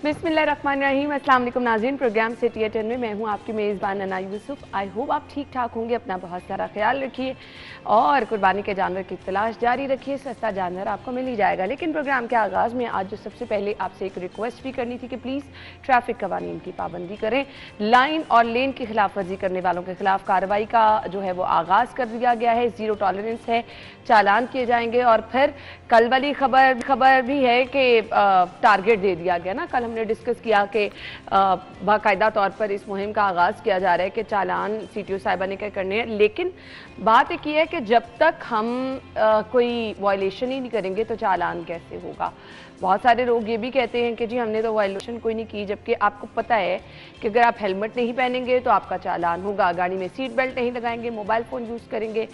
बिस्मिल्लाहिर्रहमानिर्रहीम। अस्सलाम वालेकुम नाज़रीन, प्रोग्राम सिटी एट 10 में मैं हूं आपकी मेज़बान अना यूसुफ। आई होप आप ठीक ठाक होंगे, अपना बहुत सारा ख्याल रखिए और कुर्बानी के जानवर की तलाश जारी रखिए। सस्ता जानवर आपको मिल ही जाएगा। लेकिन प्रोग्राम के आगाज़ में आज जो सबसे पहले आपसे एक रिक्वेस्ट भी करनी थी कि प्लीज़ ट्रैफिक कवानीन की पाबंदी करें। लाइन और लेन की खिलाफ वर्जी करने वालों के खिलाफ कार्रवाई का जो है वो आगाज़ कर दिया गया है। ज़ीरो टॉलरेंस है, चालान किए जाएंगे। और फिर कल वाली खबर भी है कि टारगेट दे दिया गया ना, कल हमने डिस्कस किया कि बाकायदा तौर पर इस मुहिम का आगाज़ किया जा रहा है कि चालान CTO साहिबा ने क्या करने हैं। लेकिन बात एक ये है कि जब तक हम कोई वायलेशन ही नहीं करेंगे तो चालान कैसे होगा। बहुत सारे लोग ये भी कहते हैं कि जी हमने तो वायलेशन कोई नहीं की, जबकि आपको पता है कि अगर आप हेलमेट नहीं पहनेंगे तो आपका चालान होगा, गाड़ी में सीट बेल्ट नहीं लगाएंगे, मोबाइल फ़ोन यूज़ करेंगे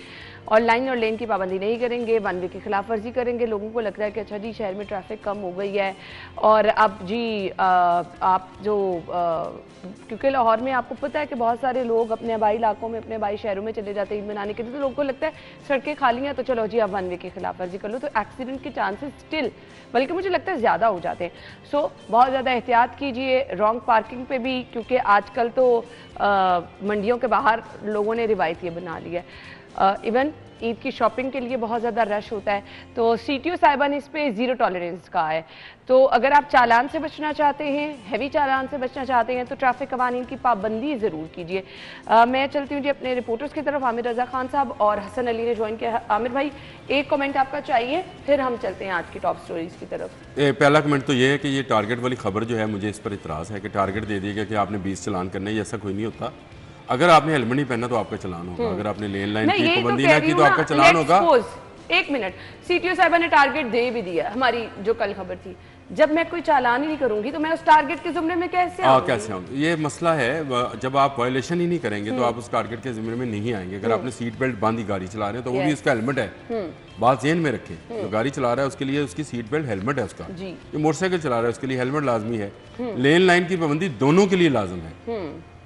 और लाइन और लेन की पाबंदी नहीं करेंगे, वन वे की खिलाफ वर्जी करेंगे। लोगों को लगता है कि अच्छा जी शहर में ट्रैफिक कम हो गई है और अब जी आप जो क्योंकि लाहौर में आपको पता है कि बहुत सारे लोग अपने आबाई इलाकों में, अपने आबाई शहरों में चले जाते हैं ईद मनाने के लिए, तो लोगों को लगता है सड़कें खाली हैं तो चलो जी अब वन वे की खिलाफ वर्जी कर लो, तो एक्सीडेंट के चांसेस स्टिल बल्कि मुझे लगता है ज़्यादा हो जाते हैं। सो बहुत ज़्यादा एहतियात कीजिए रॉन्ग पार्किंग पे भी, क्योंकि आजकल तो मंडियों के बाहर लोगों ने रिवायत ये बना ली है। इवन ईद की शॉपिंग के लिए बहुत ज़्यादा रश होता है, तो CTO साहिबा ने इस पर ज़ीरो टॉलरेंस कहा है। तो अगर आप चालान से बचना चाहते हैं, हैवी चालान से बचना चाहते हैं, तो ट्रैफिक कवानीन की पाबंदी ज़रूर कीजिए। मैं चलती हूँ जी अपने रिपोर्टर्स की तरफ। आमिर रज़ा खान साहब और हसन अली ने ज्वाइन किया। आमिर भाई एक कमेंट आपका चाहिए, फिर हम चलते हैं आज की टॉप स्टोरीज की तरफ। पहला कमेंट तो ये है कि ये टारगेट वाली खबर जो है, मुझे इस पर इतराज़ है कि टारगेट दे दिया गया कि आपने 20 चालान करना है। ऐसा कोई नहीं होता। अगर आपने हेलमेट नहीं पहना तो आपका चालान होगा, अगर आपने लेन लाइन की पाबंदी ना की तो आपका चालान होगा। एक मिनट, CTO साहिबा ने टारगेट दे भी दिया। हमारी जो कल खबर थी, जब मैं कोई चालान ही नहीं करूंगी तो मैं उस टारगेट के ज़िम्मे में कैसे आऊंगी? ये मसला है। जब आप वायलेशन ही नहीं करेंगे तो आप उस टारगेट के ज़िम्मे में नहीं आएंगे। अगर आपने सीट बेल्ट बांधी गाड़ी चला रहे हैं तो वो भी उसका हेलमेट है। बात ज़हन में रखें, जो गाड़ी चला रहा है उसके लिए उसकी सीट बेल्ट हेलमेट है उसका। जो मोटरसाइकिल चला रहा है उसके लिए हेलमेट लाजमी है। लेन लाइन की पाबंदी दोनों के लिए लाजम है।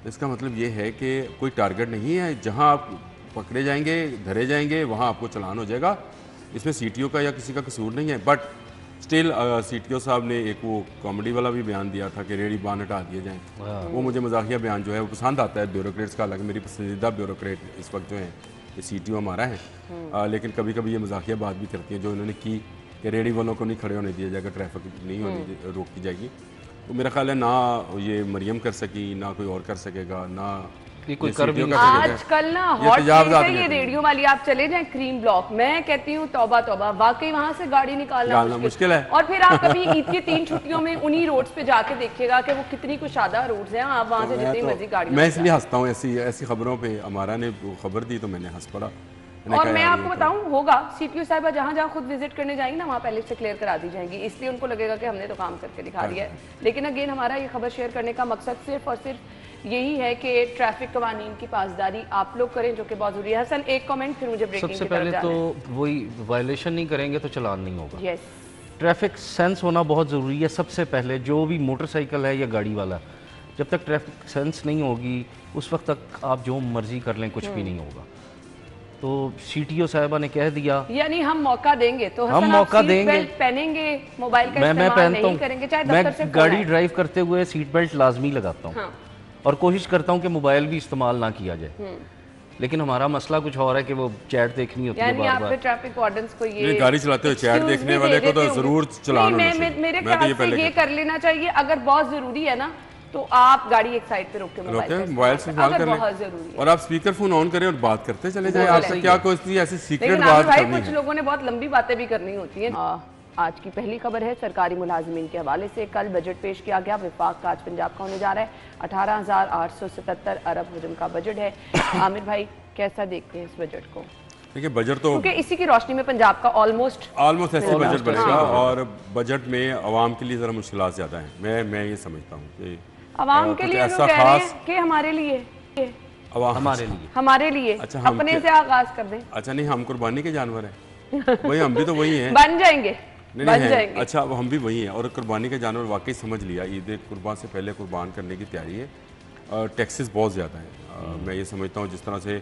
इसका मतलब ये है कि कोई टारगेट नहीं है, जहां आप पकड़े जाएंगे, धरे जाएंगे, वहां आपको चालान हो जाएगा। इसमें CTO का या किसी का कसूर नहीं है। बट स्टिल CTO साहब ने एक वो कॉमेडी वाला भी बयान दिया था कि रेडी बान हटा दिए जाएँ। वो मुझे मजाकिया बयान जो है वो पसंद आता है ब्यूरोक्रेट्स का। अलग मेरी पसंदीदा ब्यूरोक्रेट इस वक्त जो है ये CTO हमारा है। लेकिन कभी कभी ये मजाकिया बात भी करती है जो इन्होंने की कि रेडी वालों को नहीं खड़े होने दिया जाएगा, ट्रैफिक नहीं होने रोकी जाएगी। तो मेरा ख्याल है ना ये मरियम कर सकी, ना कोई और कर सकेगा, ना कोई कर भी आजकल ना हॉट है ये रेडियो वाली। आप चले जाएं क्रीम ब्लॉक, मैं कहती हूँ तौबा तौबा, वाकई वहां से गाड़ी निकालना मुश्किल है। और फिर आप कभी ईद की 3 छुट्टियों में उन्हीं रोड्स पे जाके देखिएगा कि वो कितनी कुशादा रोड्स हैं, आप वहां से जितनी मर्जी गाड़ी। मैं इसलिए हंसता हूँ ऐसी खबरों पे। हमारा ने खबर दी तो मैंने हंस पड़ा। और मैं आपको बताऊं होगा CTO साहिबा जहां जहां खुद विजिट करने जाएंगी ना, वहां पहले से क्लियर करा दी जाएंगी, इसलिए उनको लगेगा कि हमने तो काम करके दिखा दिया है। लेकिन अगेन हमारा ये खबर शेयर करने का मकसद सिर्फ और सिर्फ यही है कि ट्रैफिक कवानीन की पासदारी आप लोग करें, जो कि बहुत जरूरी है। हसन एक कमेंट, फिर मुझे ब्रेकिंग। सबसे पहले तो वही वायलेशन नहीं करेंगे तो चालान नहीं होगा। यस, ट्रैफिक सेंस होना बहुत ज़रूरी है। सबसे पहले जो भी मोटरसाइकिल है या गाड़ी वाला, जब तक ट्रैफिक सेंस नहीं होगी उस वक्त तक आप जो मर्जी कर लें कुछ भी नहीं होगा। तो CTO साहिबा ने कह दिया, यानी हम मौका देंगे तो हम मौका देंगे, बेल्ट पहनेंगे, मोबाइल का इस्तेमाल नहीं करेंगे, चाहे दफ्तर से मैं गाड़ी ड्राइव करते हुए सीट बेल्ट लाजमी लगाता हूँ। और कोशिश करता हूँ कि मोबाइल भी इस्तेमाल ना किया जाए। लेकिन हमारा मसला कुछ और है कि वो चैट देखनी होती है बार बार। ट्रैफिक वार्डन्स को ये गाड़ी चलाते हुए चैट देखने वाले को तो जरूर चालान होना चाहिए। मेरे ख्याल से ये कर लेना चाहिए। अगर बहुत जरूरी है ना तो आप गाड़ी एक साइड पे रोक के मोबाइल से इस्तेमाल कर लें और आप स्पीकर फोन ऑन करें और बात करते चले जाएं। आपसे क्या कोई ऐसी सीक्रेट बात करनी है? कुछ लोगों ने बहुत लंबी बातें भी करनी होती हैं। आज की पहली खबर है सरकारी मुलाजमीन के हवाले से। कल बजट पेश किया गया। विफाक का आज पंजाब का होने जा रहा है। 18,877 अरब हुजूम का बजट है। आमिर भाई कैसा देखते हैं इस बजट को? देखिए बजट तो क्योंकि इसी की रोशनी में पंजाब का ऑलमोस्ट ऐसे बजट बनेगा और बजट में आवाम के लिए जरा मुश्किलात ज्यादा हैं। मैं ये समझता हूँ कि आवाम के लिए ऐसा खास कि हमारे लिए हमारे लिए अच्छा अपने से आगाज कर दें। अच्छा नहीं, हम कुर्बानी के जानवर हैं भाई, हम भी तो वही हैं। बन जाएंगे बन जाएंगे। अच्छा हम भी वही हैं और कुर्बानी के जानवर वाकई समझ लिया। ईद कुर्बान से पहले कुर्बान करने की तैयारी है। टैक्सेस बहुत ज़्यादा हैं। मैं ये समझता हूँ जिस तरह से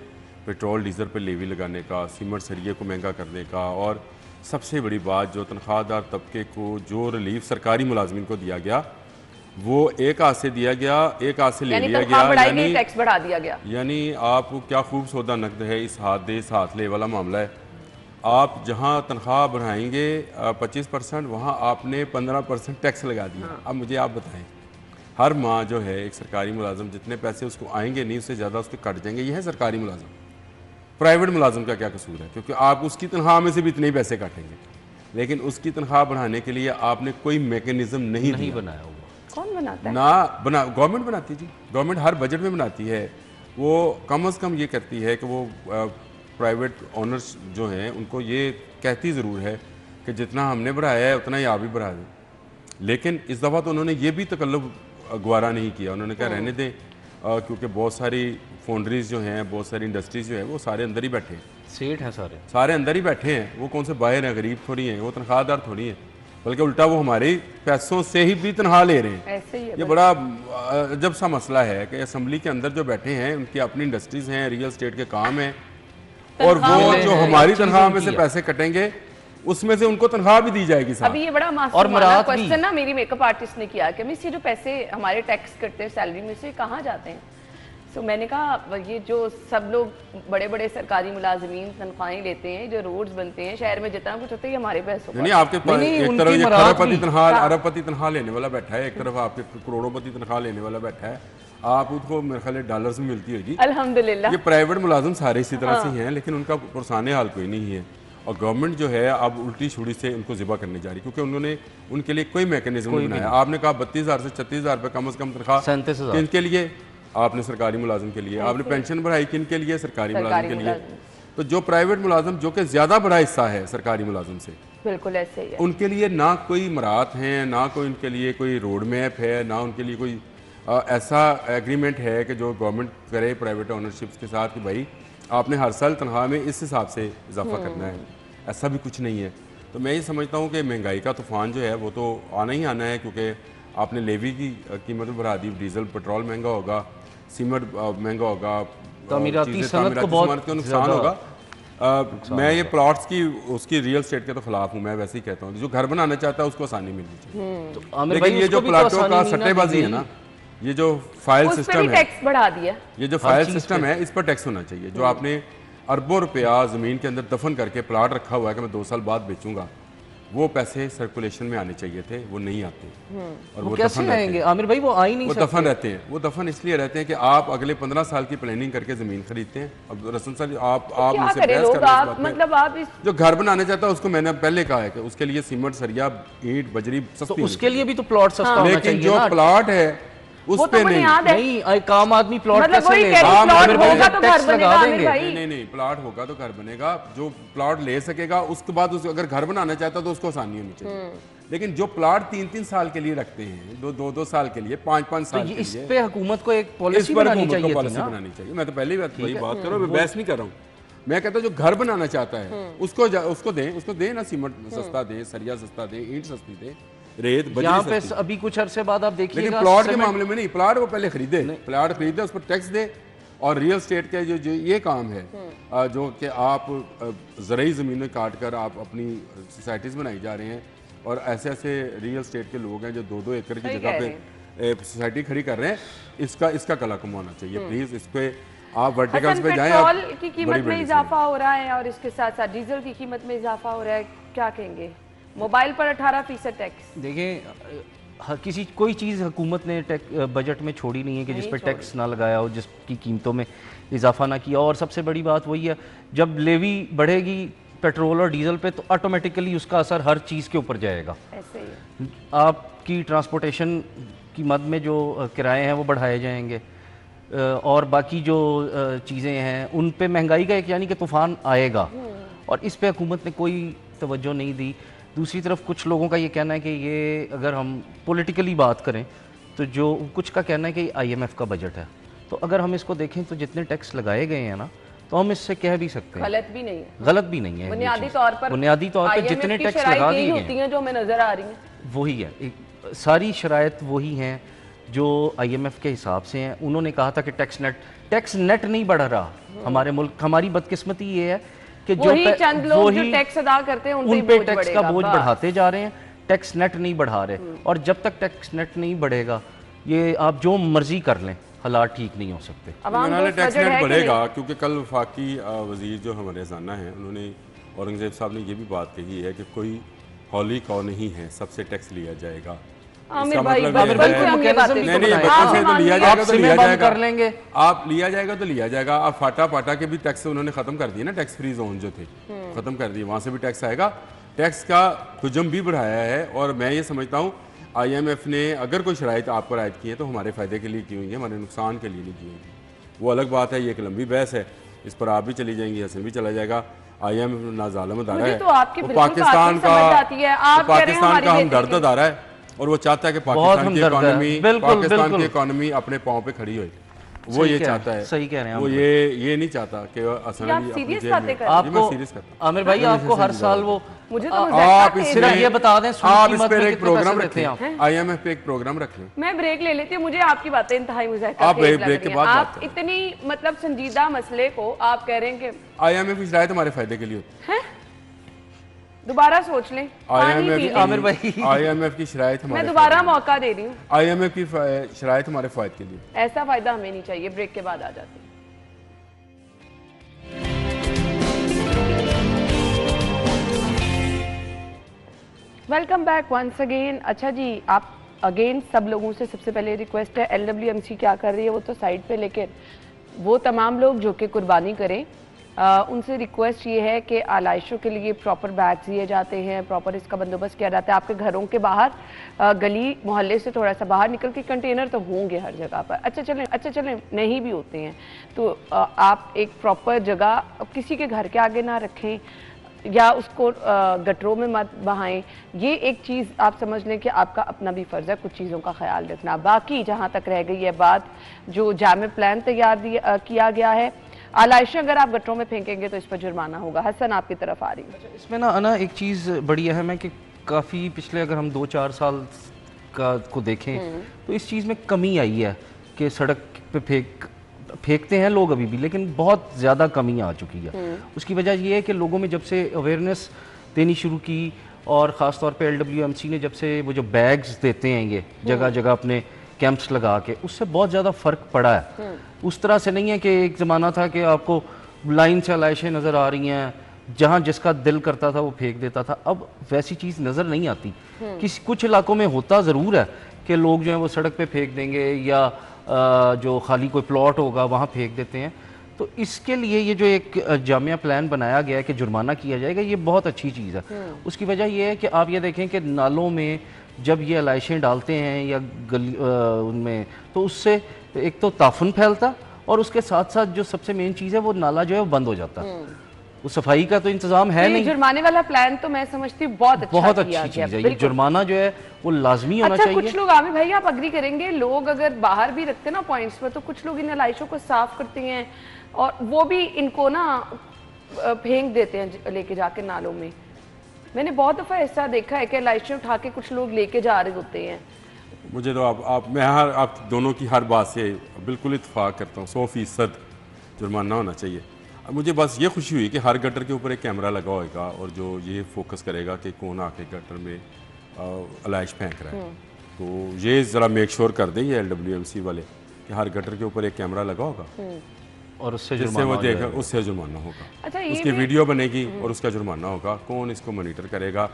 पेट्रोल डीजल पर लेवी लगाने का, सीमेंट सरिये को महंगा करने का, और सबसे बड़ी बात जो तनख्वाहदार तबके को जो रिलीफ सरकारी मुलाजमीन को दिया गया वो एक हाथ से दिया गया, एक हाथ से ले लिया तनख्वाह बढ़ाई गया, गई, टैक्स बढ़ा दिया गया। यानी आप क्या खूब सौदा नकद है, इस हाथ दे इस हाथ ले वाला मामला है। आप जहां तनख्वाह बढ़ाएंगे 25%, वहाँ आपने 15% टैक्स लगा दिया। हाँ। अब मुझे आप बताएं, हर माह जो है एक सरकारी मुलाजम जितने पैसे उसको आएंगे नहीं, उससे ज़्यादा उसके कट जाएंगे। ये है सरकारी मुलाजम। प्राइवेट मुलाजम का क्या कसूर है? क्योंकि आप उसकी तनख्वाह में से भी इतने ही पैसे काटेंगे, लेकिन उसकी तनख्वाह बढ़ाने के लिए आपने कोई मैकेनिज्म नहीं बनाया हुआ। कौन बनाता है? ना गवर्नमेंट बनाती है जी, गवर्नमेंट हर बजट में बनाती है। वो कम से कम ये करती है कि वो प्राइवेट ओनर्स जो हैं उनको ये कहती ज़रूर है कि जितना हमने बढ़ाया है उतना ही आप भी बढ़ा दें, लेकिन इस दफ़ा तो उन्होंने ये भी तकल्लुफ़ गवारा नहीं किया। उन्होंने कहा रहने दें, क्योंकि बहुत सारी फाउंड्रीज जो हैं, बहुत सारी इंडस्ट्रीज जो है वो सारे अंदर ही बैठे हैं, सेठ हैं सारे अंदर ही बैठे हैं। वो कौन से बाहर हैं, गरीब थोड़ी हैं, वो तनख्वाहदार थोड़ी हैं, बल्कि उल्टा वो हमारे पैसों से ही भी तनख्वाह ले रहे हैं। ऐसे ही है ये बड़ा अजब सा मसला है कि असम्बली के अंदर जो बैठे हैं उनकी अपनी इंडस्ट्रीज हैं, रियल स्टेट के काम हैं, और वो जो हमारी तनख्वाह में से पैसे कटेंगे उसमें से उनको तनख्वाह भी दी जाएगी साहब। अभी ये बड़ा मासूम क्वेश्चन ना मेरी मेकअप आर्टिस्ट ने किया कि मिस ये जो पैसे हमारे टैक्स करते हैं सैलरी में से कहाँ जाते हैं? तो मैंने कहा ये जो सब लोग बड़े बड़े सरकारी मुलाजमीन तनख्वाहें लेते हैं, जो रोड्स बनते हैं शहर में, जितना कुछ होता है हमारे पैसों नहीं, आपके पास एक तरफ ये खरबपति तनख्वाह, अरबपति तनख्वाह लेने वाला बैठा है, एक तरफ आपके करोड़ोंपति तनख्वाह लेने वाला बैठा है। आप उसको मेरे ख्याल डॉलर्स में मिलती होगी अल्हम्दुलिल्लाह। ये प्राइवेट मुलाजिम सारे इसी तरह से हैं, लेकिन उनका पुरसाने हाल कोई नहीं है। और गवर्नमेंट जो है अब उल्टी छुड़ी से उनको ज़िबा करने जा रही, क्योंकि उन्होंने उनके लिए कोई मैकेनिज्म नहीं बनाया। आपने कहा 32,000 से 36,000 रुपये कम से कम तनख्वाह, 37,000 किन के लिए? आपने सरकारी मुलाजिम के लिए। आपने पेंशन बढ़ाई किन के लिए? सरकारी मुलाजिम के लिए। तो जो प्राइवेट मुलाजिम जो कि ज़्यादा बड़ा हिस्सा है सरकारी मुलाजिम से, बिल्कुल ऐसे ही है, उनके लिए ना कोई मराहत हैं, ना कोई उनके लिए कोई रोड मैप है, ना उनके लिए कोई ऐसा एग्रीमेंट है कि जो गवर्नमेंट करे प्राइवेट ओनरशिप्स के साथ कि भाई आपने हर साल तनख्वाह में इस हिसाब से इजाफा करना है। ऐसा भी कुछ नहीं है। तो मैं ये समझता हूँ कि महंगाई का तूफान जो है वो तो आना ही आना है, क्योंकि आपने लेवी की कीमत बढ़ा दी, डीजल पेट्रोल महंगा होगा, सीमेंट महंगा होगा, तामीराती सनत को बहुत नुकसान होगा। मैं ये प्लॉट्स की उसकी रियल स्टेट के तो खिलाफ हूँ। मैं वैसे ही कहता हूँ जो घर बनाना चाहता है उसको आसानी मिलनी चाहिए, लेकिन ये जो प्लाटों का सट्टेबाजी है ना, ये जो फाइल सिस्टम है, टैक्स बढ़ा दिया, ये जो फाइल सिस्टम है, इस पर टैक्स होना चाहिए। जो आपने अरबों रुपया ज़मीन के अंदर दफन करके प्लाट रखा हुआ है कि मैं 2 साल बाद बेचूंगा, वो पैसे सर्कुलेशन में आने चाहिए थे, वो नहीं आते। और वो कैसे आएंगे आमिर भाई? वो आ ही नहीं सकते। वो दफन रहते हैं। वो दफन इसलिए रहते हैं कि आप अगले 15 साल की प्लानिंग करके ज़मीन खरीदते हैं। अब रसन साहब आप मुझसे बहस कर रहे हैं, मतलब आप जो घर बनाना चाहता है उसको मैंने पहले कहा है कि उसके लिए सीमेंट, सरिया, ईंट, बजरी सस्ती, उसके लिए भी तो प्लॉट सस्ता होना चाहिए। लेकिन जो प्लॉट है उस पे नहीं, काम आदमी प्लॉट मतलब कैसे लेगा? होगा तो घर बनेगा। नहीं, प्लॉट होगा तो घर बनेगा। जो प्लॉट ले सकेगा उसके बाद अगर घर बनाना चाहता तो उसको आसानी होनी चाहिए। लेकिन जो प्लॉट 3-3 साल के लिए रखते हैं, 2-2 साल के लिए, 5-5 साल के लिए, इस पे हुकूमत को एक पॉलिसी बनानी चाहिए। मैं तो पहले वही बात कर रहा हूँ, बहस नहीं कर रहा हूँ। मैं कहता हूँ जो घर बनाना चाहता है उसको दें ना, सीमेंट सस्ता दें, सरिया सस्ता दें, ईंट सस्ती दें, रेत यहाँ पे अभी कुछ अरसे बाद आप देखिएगा। लेकिन प्लॉट के मामले में नहीं, प्लॉट वो पहले खरीदे, प्लॉट खरीदे, उस पर टैक्स दे। और रियल स्टेट के जो ये काम है जो कि आप ज़रूरी ज़मीनें काट कर आप अपनी सोसाइटीज़ बनाई जा रहे हैं, और ऐसे ऐसे रियल स्टेट के लोग हैं जो 2-2 एकड़ की जगह पे सोसाइटी खड़ी कर रहे हैं, इसका कला कमाना चाहिए प्लीज़। इस पे आप वर्टिकल्स पे जाएं। पेट्रोल की कीमत में इजाफा हो रहा है और इसके साथ साथ डीजल की कीमत में इजाफा हो रहा है, क्या कहेंगे? मोबाइल पर 18% टैक्स। देखिए कोई चीज़ हुकूमत ने बजट में छोड़ी नहीं है कि जिस पर टैक्स ना लगाया हो, जिसकी कीमतों में इजाफा ना किया। और सबसे बड़ी बात वही है, जब लेवी बढ़ेगी पेट्रोल और डीजल पे तो ऑटोमेटिकली उसका असर हर चीज़ के ऊपर जाएगा। ऐसे ही आपकी ट्रांसपोर्टेशन की मद में जो किराए हैं वो बढ़ाए जाएंगे, और बाकी जो चीज़ें हैं उन पे महंगाई का एक यानी कि तूफान आएगा, और इस पे हुकूमत ने कोई तवज्जो नहीं दी। दूसरी तरफ कुछ लोगों का ये कहना है कि ये अगर हम पॉलिटिकली बात करें तो जो कुछ का कहना है कि IMF का बजट है, तो अगर हम इसको देखें तो जितने टैक्स लगाए गए हैं ना, तो हम इससे कह भी सकते हैं गलत भी नहीं है, गलत भी नहीं है। बुनियादी तौर पर जितने टैक्स लगा दिए होती हैं जो हमें नजर आ रही हैं वही है, सारी शराइत वही हैं जो IMF के हिसाब से हैं। उन्होंने कहा था कि टैक्स नेट नहीं बढ़ रहा हमारे मुल्क। हमारी बदकिस्मती ये है कि जो चंद लोग जो टैक्स अदा करते हैं उन पे टैक्स का बोझ बढ़ाते जा रहे हैं। टैक्स नेट नहीं बढ़ा रहे, और जब तक टैक्स नेट नहीं बढ़ेगा ये आप जो मर्जी कर लें, हालात ठीक नहीं हो सकते। टैक्स नेट बढ़ेगा क्योंकि कल वफाकी वजीर जो हमारे ज़ाना हैं, उन्होंने औरंगजेब साहब ने ये भी बात कही है कि कोई हॉली कौ नहीं है, सबसे टैक्स लिया जाएगा। आमिर भाई नहीं, बच्चों से तो लिया जाएगा तो लिया जाएगा, कर लेंगे आप लिया जाएगा तो लिया जाएगा। आप फाटा पाटा के भी टैक्स उन्होंने खत्म कर दिए ना, टैक्स फ्री जोन जो थे खत्म कर दिए, वहां से भी टैक्स आएगा। टैक्स का हुजम भी बढ़ाया है, और मैं ये समझता हूँ IMF ने अगर कोई शराइत आपको आयद की है तो हमारे फ़ायदे के लिए की हुई है, हमारे नुकसान के लिए नहीं की हुई। वो अलग बात है, ये एक लंबी बहस है, इस पर आप भी चली जाएंगी, हसन भी चला जाएगा। IMF ना जालिम अदारा है, तो आपकी वो बिल्कुल पाकिस्तान बात समझ आती है। आप कह रहे हैं पाकिस्तान हमारी का बेटी हमदर्द अदारा है, और वो चाहता है कि पाकिस्तान की इकोनॉमी अपने पाँव पे खड़ी हो। वो ये चाहता है, सही कह रहे हैं वो ये नहीं चाहता कि आपको आमिर भाई आपको हर साल वो मुझे तो आप सिर्फ ये बता दें आप इस पर एक प्रोग्राम रखें, IMF पे एक प्रोग्राम रख लें। मैं ब्रेक ले लेती हूँ, मुझे आपकी बातें इंतहाई मुझे आप ब्रेक के बाद आप इतनी मतलब संजीदा मसले को आप कह रहे हैं कि IMF की शरायत हमारे फायदे के लिए होती है। दोबारा सोच लें, आमिर भाई IMF की शरायत मैं दोबारा मौका दे रही हूँ, IMF की शरायत हमारे फायदे के लिए। ऐसा फायदा हमें नहीं चाहिए। ब्रेक के बाद आ जाते हैं। Welcome back once again. अच्छा जी, आप अगेन सब लोगों से सबसे पहले रिक्वेस्ट है, LWMC क्या कर रही है वो तो साइड पे, लेकिन वो तमाम लोग जो कि कुर्बानी करें उनसे रिक्वेस्ट ये है कि आलाइशों के लिए प्रॉपर बैग्स दिए जाते हैं, प्रॉपर इसका बंदोबस्त किया जाता है। आपके घरों के बाहर गली मोहल्ले से थोड़ा सा बाहर निकल के कंटेनर तो होंगे हर जगह पर। अच्छा चलें नहीं भी होते हैं तो आप एक प्रॉपर जगह किसी के घर के आगे ना रखें या उसको गटरों में मत बहाएं। ये एक चीज़ आप समझ लें कि आपका अपना भी फ़र्ज़ है कुछ चीज़ों का ख्याल रखना। बाकी जहाँ तक रह गई है बात, जो जामे प्लान तैयार किया गया है, आलाइशें अगर आप गटरों में फेंकेंगे तो इस पर जुर्माना होगा। हसन आपकी तरफ आ रही है। इसमें ना एक चीज़ बड़ी अहम है कि काफ़ी पिछले अगर हम 2-4 साल को देखें तो इस चीज़ में कमी आई है कि सड़क पे फेंकते हैं लोग अभी भी, लेकिन बहुत ज़्यादा कमी आ चुकी है। उसकी वजह ये है कि लोगों में जब से अवेयरनेस देनी शुरू की, और ख़ास तौर पे LWMC ने जब से वो जो बैग्स देते हैं ये जगह जगह अपने कैंप्स लगा के, उससे बहुत ज़्यादा फ़र्क पड़ा है। उस तरह से नहीं है कि एक ज़माना था कि आपको लाइन से आलाइशें नज़र आ रही हैं, जहाँ जिसका दिल करता था वो फेंक देता था। अब वैसी चीज़ नज़र नहीं आती। कुछ इलाकों में होता ज़रूर है कि लोग जो है वो सड़क पे फेंक देंगे या जो खाली कोई प्लॉट होगा वहाँ फेंक देते हैं। तो इसके लिए ये जो एक जामिया प्लान बनाया गया है कि जुर्माना किया जाएगा, ये बहुत अच्छी चीज़ है। उसकी वजह ये है कि आप ये देखें कि नालों में जब ये आलाइशें डालते हैं या उनमें, तो उससे एक तो ताफुन फैलता, और उसके साथ साथ जो सबसे मेन चीज़ है वो नाला जो है वो बंद हो जाता। वो सफाई का तो इंतजाम है नहीं। जुर्माने वाला प्लान तो मैं समझती हूँ बहुत अच्छी चीज़ है। ये जुर्माना जो है वो लाजमी होना चाहिए। कुछ लोग आमिर भाई आप अग्री करेंगे, लोग अगर बाहर भी रखते ना पॉइंट्स पर, तो कुछ लोग इन आलाइशों को साफ करते हैं और वो भी इनको ना फेंक देते हैं लेके जाके नालों में। मैंने बहुत दफ़ा ऐसा देखा है कि आलाइशें उठा के कुछ लोग लेके जा रहे होते हैं। मुझे तो आप दोनों की हर बात से बिल्कुल इत्तेफाक करता हूँ, 100% जुर्माना होना चाहिए। मुझे बस ये खुशी हुई कि हर गटर के ऊपर एक कैमरा लगा होगा और जो ये फोकस करेगा कि कौन आके गटर में अलाइश फेंक रहा है। तो ये ज़रा मेक श्योर कर दें ये LWMC वाले कि हर गटर के ऊपर एक कैमरा लगा होगा और उससे वो देगा, उससे जुर्माना होगा। अच्छा, उसकी वीडियो बनेगी और उसका जुर्माना होगा। कौन इसको मॉनिटर करेगा?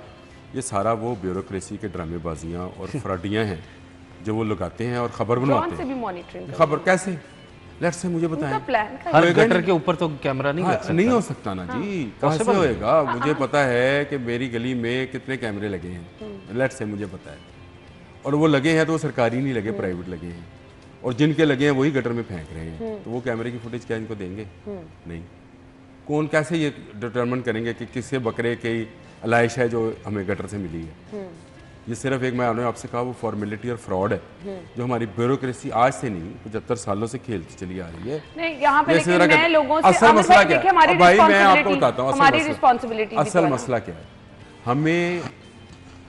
ये सारा वो ब्यूरोक्रेसी के ड्रामेबाजियाँ और फ्रॉडियाँ हैं जो वो लगाते हैं और खबर बनवाते हैं। खबर कैसे? लेट्स से मुझे बताएं। हर गटर के ऊपर तो कैमरा नहीं लग सकता। नहीं हो सकता ना जी, कहाँ से होएगा? मुझे पता है कि मेरी गली में कितने कैमरे लगे हैं, लेट्स से मुझे पता है, और वो लगे हैं तो वो सरकारी नहीं लगे, प्राइवेट लगे हैं, और जिनके लगे हैं वही गटर में फेंक रहे हैं। तो वो कैमरे की फुटेज क्या इनको देंगे? नहीं। कौन कैसे ये डिटरमिन करेंगे कि किससे बकरे की अलाइश है जो हमें गटर से मिली है? ये सिर्फ एक, मैंने आपसे कहा, वो फॉर्मेलिटी और फ्रॉड है जो हमारी ब्यूरोक्रेसी आज से नहीं 75 सालों से खेलती चली आ रही है। नहीं, यहाँ पे लेकिन मैं लोगों से असल मसला क्या है भाई, मैं आपको बताता हूँ असल मसला क्या है। हमें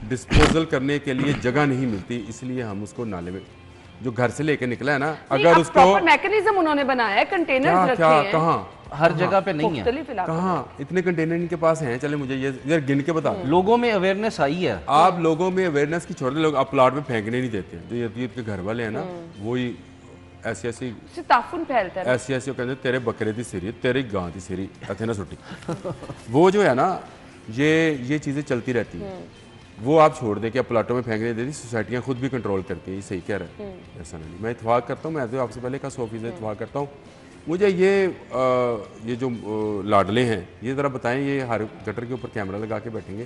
डिस्पोजल करने के लिए जगह नहीं मिलती, इसलिए हम उसको नाले में जो घर से लेके निकला है ना, अगर उसको मैकेनिज्म उन्होंने बनाया है, कंटेनर्स रखे हैं। कहाँ हर जगह पे नहीं है। मुख्तलिफ इलाकों में। कहाँ इतने कंटेनर इनके पास हैं? चले मुझे ये गिन के बता दो। लोगों में अवेयरनेस आई है। आप लोगों में अवेयरनेस की छोड़ दे, लोग आप प्लाट में फेंकने नहीं देते हैं। तो ये के घर वाले हैं ना, वही ऐसी इससे ताफुन फैलता है। ऐसी वो कहते तेरे बकरे दी सिरी, तेरी गां दी सिरी, ऐसे ना सुटी। वो जो है ना, ये चीज़ें चलती रहती हैं। वो आप छोड़ दें कि आप प्लाटों में फेंकने देती, सोसाइटियाँ खुद भी कंट्रोल करती हैं। ये सही कह रहा है, ऐसा नहीं। मैं इतफाक करता हूँ, मैं तो आपसे पहले का 100% इतफाक करता हूँ। मुझे ये जो लाडले हैं, ये ज़रा बताएं, ये हर गटर के ऊपर कैमरा लगा के बैठेंगे,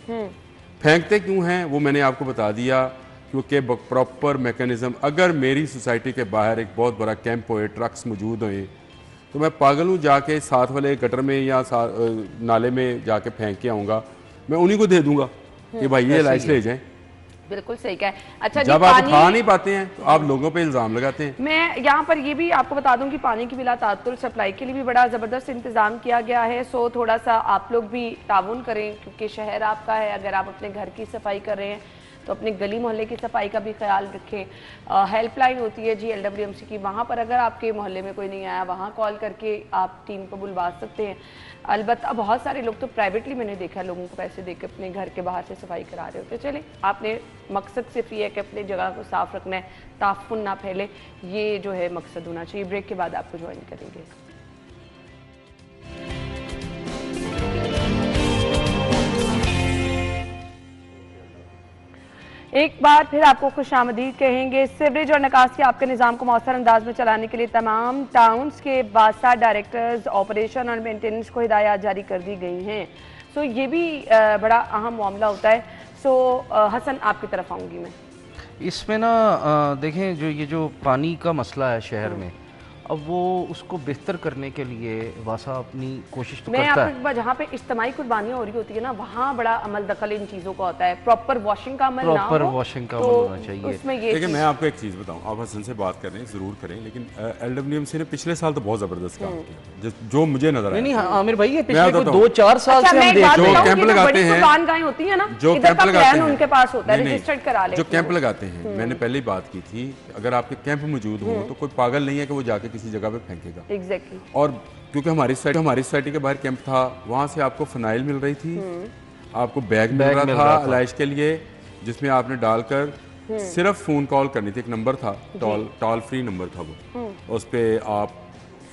फेंकते क्यों हैं? वो मैंने आपको बता दिया, क्योंकि प्रॉपर मैकेनिज्म। अगर मेरी सोसाइटी के बाहर एक बहुत बड़ा कैंप होए, ट्रक्स मौजूद होए, तो मैं पागल हूँ जाके साथ वाले गटर में या नाले में जाके फेंक के आऊँगा, मैं उन्हीं को दे दूंगा कि भाई ये लाइस ले जाएं। बिल्कुल सही कहा है। अच्छा, जब आप उठा नहीं पाते हैं तो आप लोगों पे इल्जाम लगाते हैं। मैं यहाँ पर ये भी आपको बता दूं कि पानी की बिला तात्तुल सप्लाई के लिए भी बड़ा ज़बरदस्त इंतजाम किया गया है। सो थोड़ा सा आप लोग भी ताउन करें, क्योंकि शहर आपका है। अगर आप अपने घर की सफाई कर रहे हैं तो अपने गली मोहल्ले की सफाई का भी ख्याल रखें। हेल्पलाइन होती है जी LWMC की, वहाँ पर अगर आपके मोहल्ले में कोई नहीं आया, वहाँ कॉल करके आप टीम को बुलवा सकते हैं। अलबत्ता बहुत सारे लोग तो प्राइवेटली मैंने देखा लोगों को पैसे देकर अपने घर के बाहर से सफाई करा रहे होते। चले, आपने मकसद सिर्फ ये है कि अपने जगह को साफ रखना है, ताफुन ना फैले, ये जो है मकसद होना चाहिए। ब्रेक के बाद आपको ज्वाइन करेंगे। एक बार फिर आपको खुशामदीद कहेंगे। सीवरेज और निकासी आपके निज़ाम को मौसर अंदाज में चलाने के लिए तमाम टाउन्स के 62 डायरेक्टर्स ऑपरेशन और मेंटेनेंस को हिदायत जारी कर दी गई हैं। सो ये भी बड़ा अहम मामला होता है। सो हसन, आपकी तरफ आऊँगी मैं। इसमें ना देखें, ये जो पानी का मसला है शहर में, अब वो उसको बेहतर करने के लिए वासा अपनी कोशिश तो करता है। मैं जहाँ पे इज्तिमाई कुर्बानियाँ हो रही होती है ना, वहाँ बड़ा अमल दखल इन चीज़ों का होता है। प्रॉपर वॉशिंग का अमल ना हो, वॉशिंग का तो अमल होना चाहिए। उसमें ये देखिए, मैं आपको एक चीज़ बताऊँ, आप हसन से बात कर रहे हैं, ज़रूर करें, लेकिन LWMC ने पिछले साल तो बहुत ज़बरदस्त काम किया, जो मुझे नजर आया। नहीं, आमिर भाई, ये पिछले 2-4 साल से हम देख जो कैंप लगाते हैं, होती है ना, जो कैंप लगाते हैं उनके पास होता है, रजिस्टर्ड करा ले। जो कैंप लगाते हैं, मैंने पहले ही बात की थी, अगर आपके कैंप मौजूद हो तो कोई पागल नहीं है कि वो जाके किसी जगह पे फेंकेगा। Exactly. और क्योंकि हमारी सोसाइटी के बाहर कैंप था, वहाँ से आपको फिनाइल मिल रही थी, आपको बैग मिल रहा था इलाज के लिए, जिसमें आपने डालकर सिर्फ फ़ोन कॉल करनी थी। एक नंबर था, टॉल फ्री नंबर था वो, उस पर आप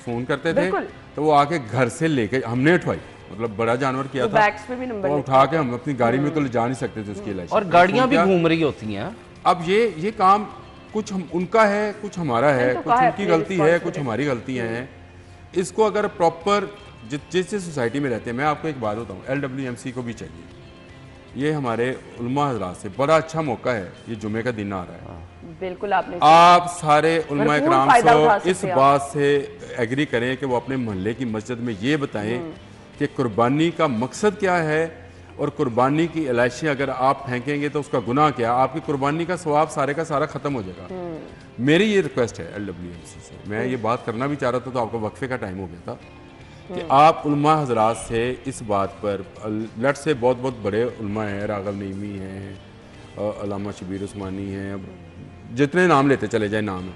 फ़ोन करते थे तो वो आके घर से लेके, हमने उठवाई, मतलब बड़ा जानवर किया था, तो उठा के हम अपनी गाड़ी में तो ले जा नहीं सकते थे उसकी इलाज। और गाड़ियाँ भी घूम रही होती हैं। अब ये काम कुछ उनका है, कुछ हमारा है, कुछ उनकी गलती है, कुछ हमारी गलतियां हैं। इसको अगर प्रॉपर जिस सोसाइटी में रहते हैं, मैं आपको एक बात बताऊं, LWMC को भी चाहिए। ये हमारे उलमा हजरात से बड़ा अच्छा मौका है, ये जुमे का दिन आ रहा है। बिल्कुल, आप सारे उलमा इकराम से इस बात से एग्री करें कि वो अपने मोहल्ले की मस्जिद में ये बताएं कि कुर्बानी का मकसद क्या है, और कुर्बानी की इलाइशें अगर आप फेंकेंगे तो उसका गुनाह क्या, आपकी कुर्बानी का सवाब सारे का सारा खत्म हो जाएगा। मेरी ये रिक्वेस्ट है LWMC से, मैं ये बात करना भी चाह रहा था, तो आपका वक्फे का टाइम हो गया था, कि आप उलमा हजरात से इस बात पर, लट से बहुत बड़े उलमा हैं, राघव नईमी हैं, अल्लामा शबीर उस्मानी हैं, जितने नाम लेते चले जाए नाम है,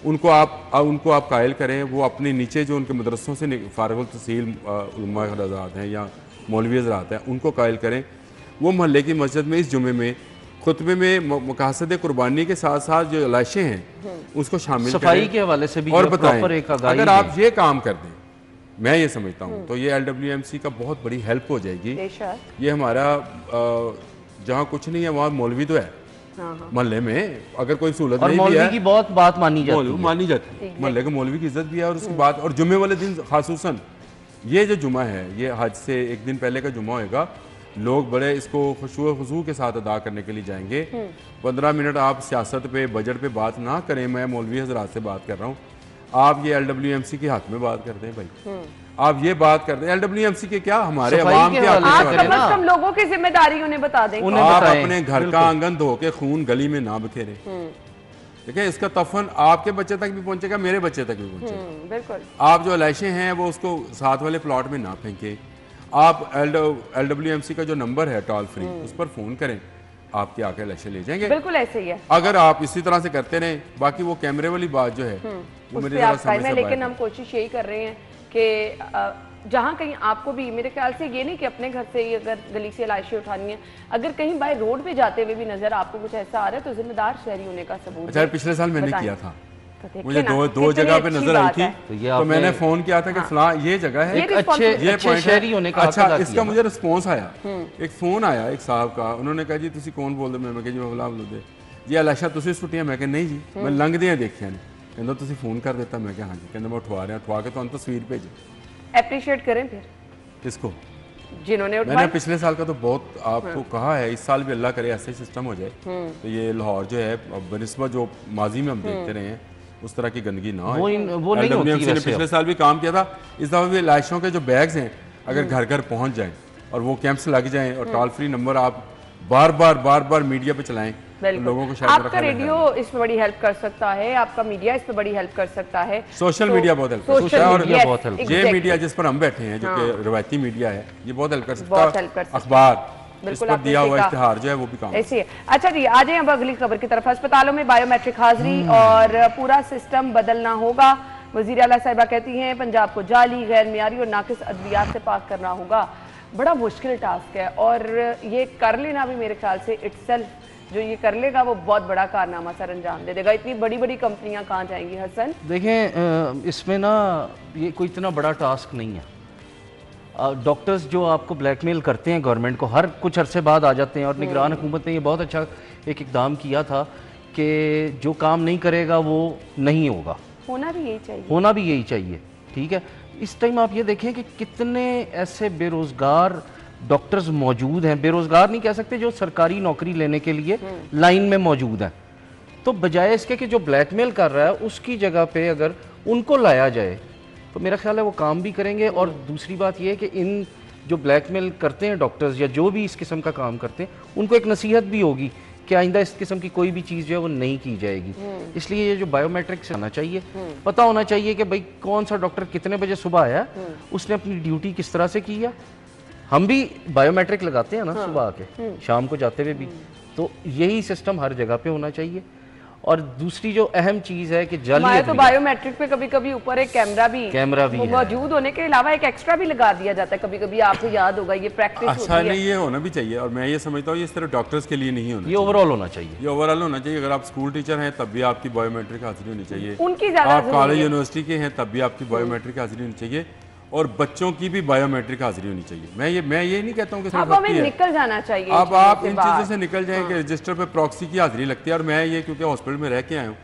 उनको आप कायल करें। वो अपने नीचे जो उनके मदरसों से फारगुल तहसील उलमा हजरात हैं या मौलवी हज़रात हैं, उनको कायल करें। वो मोहल्ले की मस्जिद में इस जुमे में खुतबे में मकासद कुर्बानी के साथ साथ जो इलाइशें हैं उसको शामिल सफाई के हवाले से भी, और बताएं, अगर आप ये काम कर दें, मैं ये समझता हूँ, तो ये LWMC का बहुत बड़ी हेल्प हो जाएगी। ये हमारा जहाँ कुछ नहीं है वहाँ मौलवी तो है मोहल्ले में, अगर कोई सहूलत नहीं भी है, की बहुत बात मानी जाती है, मोहल्ले के मौलवी की इज्जत भी है। और उसके बाद, और जुम्मे वाले दिन खासूसन, ये जो जुमा है, ये हज से एक दिन पहले का जुमा होगा, लोग बड़े इसको खुशू के साथ अदा करने के लिए जाएंगे। 15 मिनट आप सियासत पे, बजट पे बात ना करें, मैं मौलवी हजरात से बात कर रहा हूँ, आप ये LWMC के हक में बात करते हैं भाई, आप ये बात करते हैं LWMC के क्या, हमारे अवाम के हक में, लोगों की जिम्मेदारी उन्हें बता दें। आप अपने घर का आंगन धो के खून गली में ना बखेरे। देखिए, इसका तफन आपके बच्चे तक भी पहुंचेगा, मेरे बच्चे तक भी पहुंचेगा। बिल्कुल। आप जो इलाइशें हैं वो उसको साथ वाले प्लॉट में ना फेंके। आप LWMC का जो नंबर है टॉल फ्री, उस पर फोन करें, आपके आके इलाइशें ले जाएंगे। बिल्कुल ऐसे ही है। अगर आप इसी तरह से करते रहे, बाकी वो कैमरे वाली बात जो है वो मेरी लेकिन हम कोशिश यही कर रहे हैं कि जहाँ कहीं आपको भी, मेरे ख्याल से ये नहीं कि अपने घर से ही अगर गली से लाशें उठानी है, अगर कहीं बाय रोड पे जाते हुए भी नजर आपको कुछ ऐसा आ रहा है तो जिम्मेदार शहरी होने का सबूत। अच्छा, पिछले साल मैंने किया था, तो मुझे दो जगह पे नजर आई थी, तो मैंने फोन किया था कि फलां ये जगह है, ये शहरी होने का। अच्छा, इसका मुझे रिस्पॉन्स आया, एक फोन आया एक साहब का, उन्होंने कहा जी तुसी कौन बोल दे, मैं कहा जी मैं फलां बोल दे जी अलाशा तुसी छुट्टियां, मैं कहा नहीं जी मैं लंघदे देखिया नहीं, कहंदा तुसी फोन कर देता, मैं कहा हाँ जी, कहंदा मैं उठवा रहा, उठवा के तुहानू तस्वीर भेजो। एप्रिशिएट करें फिर किसको, जिन्होंने मैंने पिछले साल का तो बहुत आपको कहा है, इस साल भी अल्लाह करे ऐसे सिस्टम हो जाए तो ये लाहौर जो है बनिस्बत जो माजी में हम देखते रहे हैं उस तरह की गंदगी ना हो। वो नहीं होती वैसे। पिछले साल भी काम किया था, इस दफा भी लाशों के जो बैग्स हैं अगर घर घर पहुंच जाएं और वो कैंप्स लग जाएं और टोल फ्री नंबर आप बार बार मीडिया पे चलाएं तो लोगों को शायद आपका रेडियो इसमें बड़ी हेल्प कर सकता है, आपका मीडिया इसमें बड़ी हेल्प कर सकता है, सोशल मीडिया बहुत हेल्प कर सकता है, और ये मीडिया जिस पर हम बैठे हैं जो कि रवायती मीडिया है ये बहुत हेल्प कर सकता है, अखबार इस पर दिया हुआ इश्तिहार जो है वो भी काम ऐसे है। अच्छा जी, आ जाए अब अगली खबर की तरफ। अस्पतालों में बायोमेट्रिक हाजिरी और पूरा सिस्टम बदलना होगा। वजीर आला साहिबा कहती हैं पंजाब को जाली, गैर मियारी और नाकिस अद्वियात से पाक करना होगा। बड़ा मुश्किल टास्क है और ये कर लेना भी मेरे ख्याल से इटसेल्फ जो ये कर लेगा वो बहुत बड़ा कारनामा सर अंजाम दे देगा। इतनी बड़ी बड़ी कंपनियां कहाँ जाएंगी हसन? देखें इसमें ना ये कोई इतना बड़ा टास्क नहीं है। डॉक्टर्स जो आपको ब्लैकमेल करते हैं गवर्नमेंट को, हर कुछ अरसे बाद आ जाते हैं, और निगरान हुकूमत ने ये बहुत अच्छा एक इकदाम किया था कि जो काम नहीं करेगा वो नहीं होगा, होना भी यही चाहिए, होना भी यही चाहिए। ठीक है, इस टाइम आप ये देखें कि कितने ऐसे बेरोजगार डॉक्टर्स मौजूद हैं, बेरोजगार नहीं कह सकते, जो सरकारी नौकरी लेने के लिए लाइन में मौजूद हैं। तो बजाय इसके कि जो ब्लैकमेल कर रहा है उसकी जगह पे अगर उनको लाया जाए तो मेरा ख्याल है वो काम भी करेंगे। और दूसरी बात ये है कि इन जो ब्लैकमेल करते हैं डॉक्टर्स या जो भी इस किस्म का काम करते हैं उनको एक नसीहत भी होगी कि आइंदा इस किस्म की कोई भी चीज़ जो है वो नहीं की जाएगी। इसलिए ये जो बायोमेट्रिक्स आना चाहिए, पता होना चाहिए कि भाई कौन सा डॉक्टर कितने बजे सुबह आया, उसने अपनी ड्यूटी किस तरह से की है। हम भी बायोमेट्रिक लगाते हैं ना सुबह आके, शाम को जाते हुए भी, तो यही सिस्टम हर जगह पे होना चाहिए। और दूसरी जो अहम चीज है कि जाली तो बायोमेट्रिक पे कभी कभी ऊपर एक कैमरा भी मौजूद होने के अलावा एक एक्स्ट्रा भी लगा दिया जाता है कभी कभी, आपको याद होगा, ये प्रैक्टिस अच्छा होती है। नहीं, ये होना भी चाहिए, और मैं ये समझता हूँ ये सिर्फ डॉक्टर्स के लिए नहीं होना, ये ओवरऑल होना चाहिए, ये ओवरऑल होना चाहिए। अगर आप स्कूल टीचर हैं तब भी आपकी बायोमेट्रिक हाजिरी होनी चाहिए, उनकी आप कॉलेज यूनिवर्सिटी के हैं तब भी आपकी बायोमेट्रिक हाजिरी होनी चाहिए, और बच्चों की भी बायोमेट्रिक हाजिरी होनी चाहिए। मैं ये नहीं कहता हूँ कि अब हमें निकल जाना चाहिए, अब आप इन चीज़ों से निकल जाएं कि रजिस्टर पे प्रॉक्सी की हाजिरी लगती है। और मैं ये क्योंकि हॉस्पिटल में रह के आया हूँ,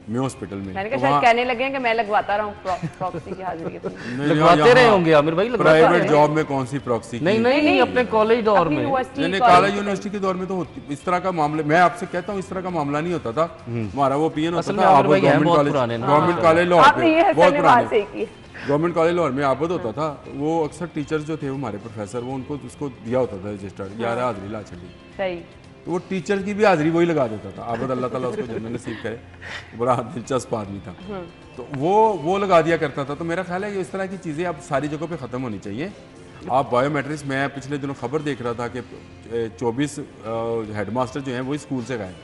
मैं हॉस्पिटल में मैंने कहा शायद कहने लगे हैं कि मैं लगवाता रहा हूँ प्रॉक्सी की हाजिरी लगवाते रहे होंगे आमिर भाई, प्राइवेट जॉब में कौन सी प्रॉक्सी? नहीं, अपने कॉलेज दौर में, कॉलेज यूनिवर्सिटी के दौर में तो होती इस तरह का मामला। मैं आपसे कहता हूँ इस तरह का मामला नहीं होता था, हमारा वो पीएन होता था, गवर्नमेंट कॉलेज लाहौर में, बहुत पुराने गवर्नमेंट कॉलेज लाहौर में आबद होता था। वो अक्सर टीचर्स जो थे हमारे प्रोफेसर, वो उनको उसको दिया होता था रजिस्टर्ड, 11 हाजिरी ला चली, तो वो टीचर की भी हाजिरी वही लगा देता था। आबद अल्लाह ताला उसको जन्नत नसीब करे, बड़ा दिलचस्प आदमी था, तो वो लगा दिया करता था। तो मेरा ख्याल है कि इस तरह की चीज़ें अब सारी जगहों पे ख़त्म होनी चाहिए। आप बायोमेट्रिक्स, मैं पिछले दिनों खबर देख रहा था कि 24 हेडमास्टर जो हैं वही स्कूल से गए,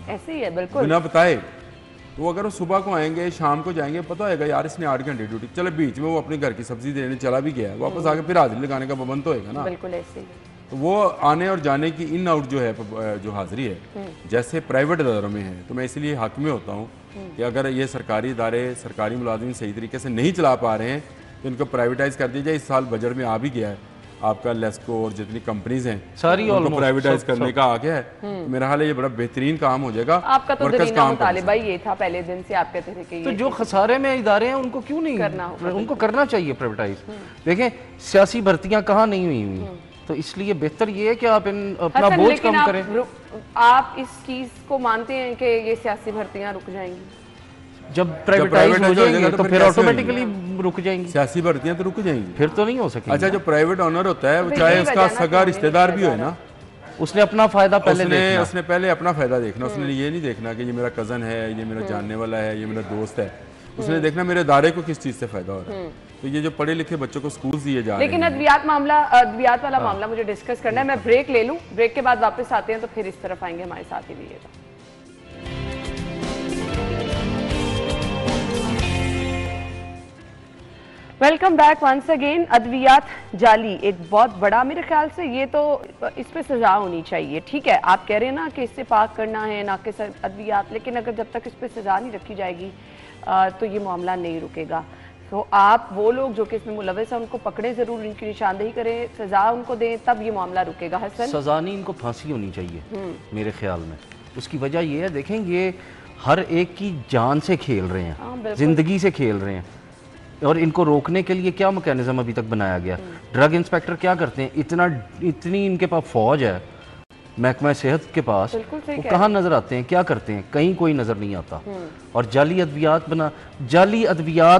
ऐसे ही है बिल्कुल बिना बताए। तो अगर वो सुबह को आएंगे शाम को जाएंगे, पता होगा यार इसने 8 घंटे ड्यूटी, चले बीच में वो अपने घर की सब्जी देने चला भी गया, वापस आके फिर हाजिरी लगाने का पाबंद तो होगा ना, बिल्कुल ऐसे ही। तो वो आने और जाने की इन आउट जो है जो हाजिरी है जैसे प्राइवेट इदारों में है। तो मैं इसलिए हक में होता हूँ कि अगर ये सरकारी इदारे सरकारी मुलाजिम सही तरीके से नहीं चला पा रहे हैं तो इनको प्राइवेटाइज कर दिया जाए। इस साल बजट में आ भी गया है, आपका लेस्को और जितनी कंपनीज हैं सारी उनको प्राइवेटाइज करने का आ गया है। तो मेरा हाल है ये बड़ा बेहतरीन काम हो जाएगा। आपका तो दरीना मुतालिबा ये था पहले दिन से, आप कहते थे कि तो जो खसारे में इदारे हैं उनको क्यों नहीं करना, उनको करना चाहिए प्राइवेटाइज। देखें सियासी भर्तियां कहाँ नहीं हुई, तो इसलिए बेहतर ये है कि आप अपना बोझ कम करें। आप इस चीज को मानते हैं कि ये सियासी भर्तियां रुक जाएंगी? जब प्राइवेटाइज हो जाएंगे तो फिर ऑटोमेटिकली रुक जाएंगी सियासी भर्तियां, तो रुक जाएंगी, फिर तो नहीं हो सकेगी। अच्छा, जो प्राइवेट ऑनर होता है चाहे उसका सगा रिश्तेदार भी हो ना, उसने अपना फायदा उसने पहले अपना फायदा देखना। उसने ये नहीं देखना कि ये मेरा कजन है, ये मेरा जानने वाला है, ये मेरा दोस्त है। उसने देखना मेरे दायरे को किस चीज से फायदा हो रहा है। तो ये जो पढ़े लिखे बच्चों को स्कूल दिए जा रहे हैं, लेकिन अद्वियात वाला मामला मुझे डिस्कस करना है। मैं ब्रेक ले लूं, ब्रेक के बाद वापस आते हैं तो फिर इस तरफ आएंगे, हमारे साथ ही रहिएगा। Welcome back once again. अद्वियात जाली एक बहुत बड़ा, मेरे ख्याल से ये तो इस पे सजा होनी चाहिए। ठीक है, आप कह रहे हैं ना कि इससे पाक करना है ना कि अद्वियात, लेकिन अगर जब तक इस पे सजा नहीं रखी जाएगी तो ये मामला नहीं रुकेगा। तो आप वो लोग जो कि इसमें मुलविस हैं उनको पकड़े जरूर, इनकी निशानदेही करें, सजा उनको दें, तब ये मामला रुकेगा। हसन, सजा नहीं, इनको फांसी होनी चाहिए मेरे ख्याल में। उसकी वजह ये है, देखें ये हर एक की जान से खेल रहे हैं, जिंदगी से खेल रहे हैं, और इनको रोकने के लिए क्या मैकेनिज्म अभी तक बनाया गया? ड्रग इंस्पेक्टर क्या करते हैं? इतनी इनके पास फौज है, महकमा सेहत के पास, वो कहाँ नजर आते हैं? क्या करते हैं? कहीं कोई नजर नहीं आता। और जाली अद्वियात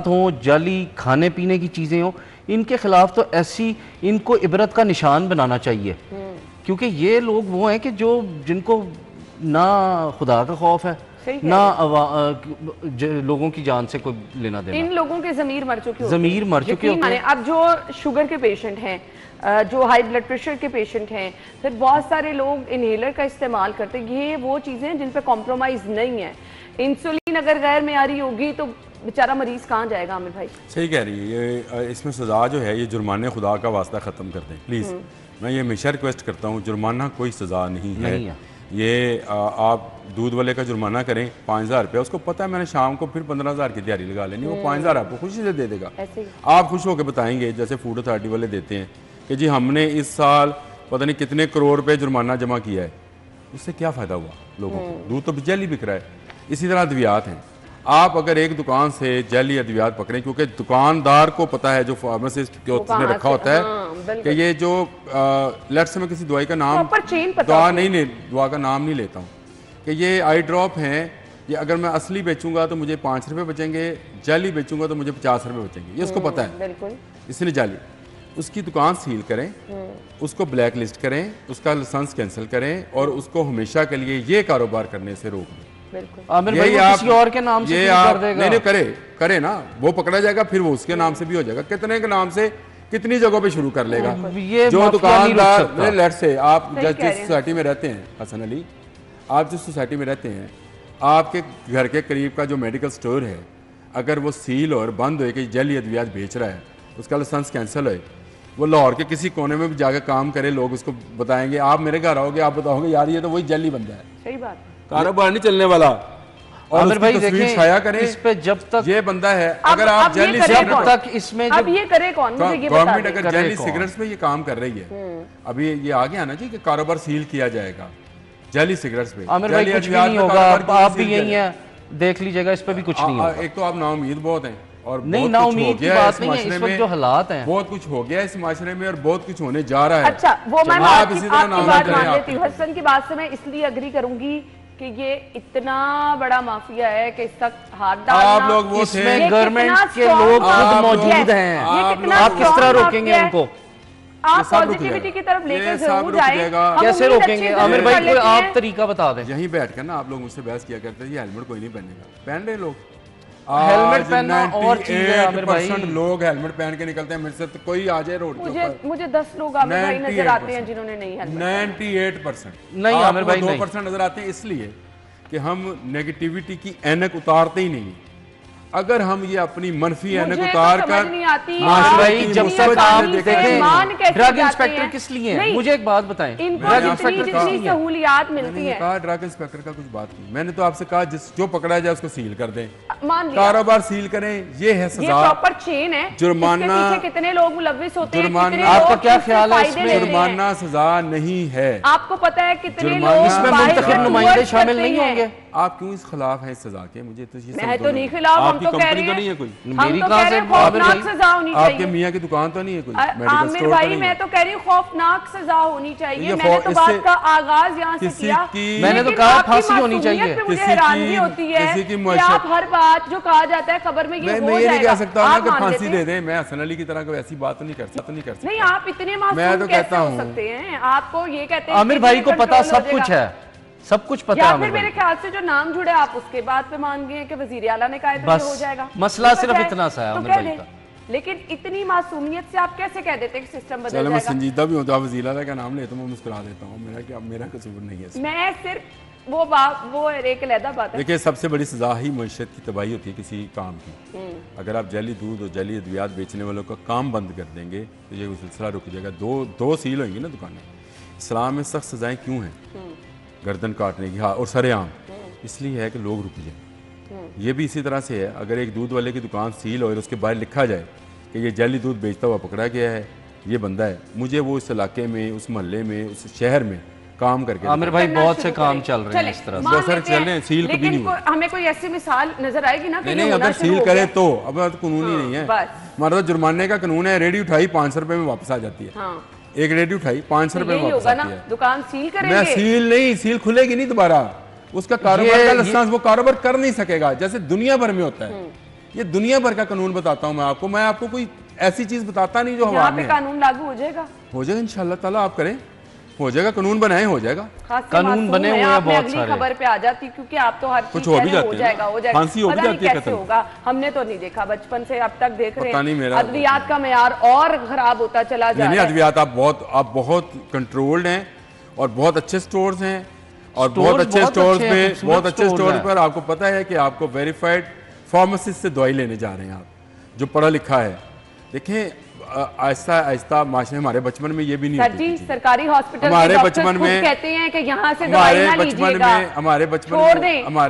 हों, जाली खाने पीने की चीजें हों, इनके खिलाफ तो ऐसी इनको इबरत का निशान बनाना चाहिए, क्योंकि ये लोग वो हैं कि जिनको ना खुदा का खौफ है ना लोगों की जान से कोई लेना देना। इन लोगों के ज़मीर मर चुके होते हैं। अब जो शुगर के पेशेंट हैं, जो हाई ब्लड प्रेशर के पेशेंट हैं, फिर बहुत सारे लोग इनहेलर का इस्तेमाल करते हैं। ये वो चीज़ें हैं जिन पे कॉम्प्रोमाइज़ नहीं है। इंसुलिन अगर गैर मेयारी होगी तो बेचारा मरीज कहाँ जाएगा? आमिर भाई सही कह रही है। ये इसमें सजा जो है, ये जुर्माने खुदा का वास्ता ख़त्म कर दें प्लीज़। मैं ये हमेशा रिक्वेस्ट करता हूँ, जुर्माना कोई सज़ा नहीं है। ये आप दूध वाले का जुर्माना करें 5,000 रुपया, उसको पता है मैंने शाम को फिर 15,000 की दिहाड़ी लगा लेनी, वो 5,000 आपको खुशी से दे देगा। आप खुश होकर बताएंगे, जैसे फूड अथॉरिटी वाले देते हैं कि जी हमने इस साल पता नहीं कितने करोड़ रुपए जुर्माना जमा किया है। उससे क्या फ़ायदा हुआ लोगों को? दूध तो जैली बिक रहा है। इसी तरह अद्वियात हैं। आप अगर एक दुकान से जैली अद्वियात पकड़ें, क्योंकि दुकानदार को पता है, जो फार्मासिस्ट के उसने रखा होता है कि ये जो लेट्स से मैं किसी दवाई का नाम दवा का नाम नहीं लेता हूँ, कि ये आई ड्रॉप हैं, ये अगर मैं असली बेचूंगा तो मुझे 5 रुपये बचेंगे, जाली बेचूंगा तो मुझे 50 रुपये बचेंगे। ये उसको पता है, इसने जाली। उसकी दुकान सील करें, उसको ब्लैक लिस्ट करें, उसका लाइसेंस कैंसिल करें और उसको हमेशा के लिए ये कारोबार करने से रोक दें। आमिर भाई वो किसी और के नाम से कर देगा। नहीं करे ना, वो पकड़ा जाएगा, फिर वो उसके नाम से भी हो जाएगा। कितने के नाम से कितनी जगहों पे शुरू कर लेगा। जो दुकानदार, लेट्स से आप जिस सोसाइटी में रहते हैं, हसन अली, आप जिस सोसाइटी में रहते हैं, आपके घर के करीब का जो मेडिकल स्टोर है, अगर वो सील और बंद हो कि जैली अद्वियात बेच रहा है, उसका लाइसेंस कैंसिल है, वो लाहौर के किसी कोने में भी जाकर काम करे, लोग उसको बताएंगे। आप मेरे घर आओगे, आप बताओगे यार ये तो वही जैली बंदा है। सही बात, कारोबार नहीं चलने वाला। और भाई देखें, छाया करें इस पे जब तक ये बंदा है, अगर आप जैली सिगरेट तक इसमें अब ये करे कौन? मुझे ये गवर्नमेंट अगर जैली सिगरेट्स में ये काम कर रही है, अभी ये आ गया ना जी कि कारोबार सील किया जाएगा जैली सिगरेट्स पे। आमिर भाई कुछ भी नहीं होगा, आप भी यही है, देख लीजिएगा, इस पे भी कुछ नहीं होगा। एक तो आप नाउम्मीद बहुत हैं, और नहीं नाउम्मीद की बात नहीं है, इस वक्त जो हालात हैं, बहुत कुछ हो गया इस माशरे में और बहुत कुछ होने जा रहा है। अच्छा, वो मैं आपकी बात मान लेती हूँ। हसन की बात से मैं इसलिए अग्री करूंगी कि ये इतना बड़ा माफिया है कि इस तक हाथ डालना, आप लोग वो इसमें गवर्नमेंट के लोग खुद मौजूद हैं, आप किस तरह रोकेंगे उनको? आप पॉजिटिविटी की तरफ लेकर जरूर जाएं। कैसे रोकेंगे? आमिर भाई कोई आप तरीका बता दें। यहीं बैठकर ना आप लोग मुझसे बहस किया करते हैं, हेलमेट कोई नहीं पहनेगा, पहन रहे लोग। हेलमेट पहनना और चीज है आमिर भाई, लोग हेलमेट पहन के निकलते हैं। मेरे से तो कोई आ जाए रोड के ऊपर, मुझे 10 लोग आमिर भाई नजर आते हैं जिन्होंने नहीं हेलमेट। 98% नहीं आमिर भाई, 2% नजर आते हैं, इसलिए कि हम नेगेटिविटी की ऐनक उतारते ही नहीं। अगर हम ये अपनी मनफी ऐनक उतार कर, जब तक आप देखें ड्रग इंस्पेक्टर किस लिए है, मुझे एक बात बताएं, ड्रग इंस्पेक्टर किस लिए सहूलियात मिलती है? कहा ड्रग इंस्पेक्टर का कुछ बात नहीं, मैंने तो आपसे कहा जो पकड़ा जाए उसको सील कर दें, मान लिया, कारोबार सील करें, ये है सजा। ये प्रॉपर चेन है, जुर्माना, कितने लोग मुलविस होते हैं, आपका क्या ख्याल है इसमें? जुर्माना सजा नहीं है। आपको पता है कितने लोग इसमें मुंतखब नुमाइंदे शामिल नहीं होंगे? आप क्यों इस खिलाफ हैं इस सजा के? मुझे तो ये मैं तो नहीं खिलाफ, हम तो कह रहे हैं नहीं है कोई, मेरी कहां से खौफनाक सजा होनी चाहिए। आपके मियां की दुकान तो नहीं है कोई आमिर भाई? मैं तो कह रही हूँ खौफनाक सजा होनी चाहिए। मैंने तो बात का आगाज यहाँ से किया, मैंने तो कहा फांसी होनी चाहिए। मुझे हैरानगी होती है कि आप हर बात जो कहा जाता है खबर में ये हो जाएगा। नहीं कह सकता हूँ कि फांसी दे दें, मैं हसन अली की तरह ऐसी बात नहीं कर सकता। नहीं, आप इतने मासूम कैसे हो सकते हैं? आपको ये कहते हैं आमिर भाई को पता सब कुछ है, सब कुछ पता है। फिर मेरे ख्याल से जो नाम जुड़े आप उसके बाद पे मान गए कि वजीर आला ने कहा तो ये हो जाएगा। मसला सिर्फ इतना सा है आमिर भाई का। लेकिन इतनी मासूमियत से आप कैसे कह देते हैं कि सिस्टम बदल जाएगा? मैं संजीदा भी हूं तो वजीर आला का नाम लेता हूं, मैं मुस्कुरा देता हूं, मेरा कसूर नहीं है। मैं सिर्फ वो एक अलहदा बात है। देखिए, सबसे बड़ी सजा ही मईशत की तबाही होती है किसी काम की। अगर आप जैली दूध और जैली अद्वियात बेचने वालों का काम बंद कर देंगे तो ये सिलसिला रुक जाएगा। दो सील होंगी ना दुकानें। इस्लाम में सख्त सजाएं क्यों हैं? गर्दन काटने की, हाँ, और सरेआम इसलिए है कि लोग रुक जाए। ये भी इसी तरह से है, अगर एक दूध वाले की दुकान सील हो और उसके बाहर लिखा जाए कि ये जैली दूध बेचता हुआ पकड़ा गया है, ये बंदा है, मुझे वो इस इलाके में, उस मोहल्ले में, उस शहर में काम करके आमिर भाई बहुत से काम चल रहे हैं इस तरह से। बहुत सारे चल रहे हैं, सील कभी नहीं हुआ। हमें कोई ऐसी मिसाल नजर आएगी ना कि नहीं, अगर सील करे तो अब तो कानून ही नहीं है। हमारा तो जुर्माने का कानून है, रेडी उठाई 500 रुपए में वापस आ जाती है। एक रेडी उठाई 500 रुपए में वापस आती है। दुकान सील करेंगे? मैं सील नहीं, सील खुलेगी नहीं दोबारा। उसका कारोबार का लाइसेंस वो कारोबार कर नहीं सकेगा, जैसे दुनिया भर में होता है। ये दुनिया भर का कानून बताता हूँ मैं आपको कोई ऐसी चीज बताता नहीं जो हवा में कानून लागू हो जाएगा इंशाल्लाह ताला। आप करें, हो जाएगा, कानून बनाए, हो जाएगा। कानून बने हुए हैं बहुत सारे। खबर पे आ जाती क्योंकि आप तो हर कुछ हो भी जाती है, फांसी हो भी जाती है, कैसे होगा हमने तो नहीं देखा, बचपन से अब तक देख रहे हैं। अद्वियात का मेयार और खराब होता चला जा रहा है। अद्वियात आप बहुत कंट्रोल्ड हैं और बहुत अच्छे स्टोर्स हैं और बहुत अच्छे स्टोर्स पे, बहुत अच्छे स्टोर पर आपको पता है कि आपको वेरीफाइड फार्मासिस्ट से दवाई लेने जा रहे हैं आप, जो पढ़ा लिखा है। देखें, आहिस्ता आहिस्ता माशरे, हमारे बचपन में ये भी नहीं होती थी। सरकारी हॉस्पिटल हमारे बचपन में कहते हैं कि यहाँ से दवाई ना लीजिएगा। हमारे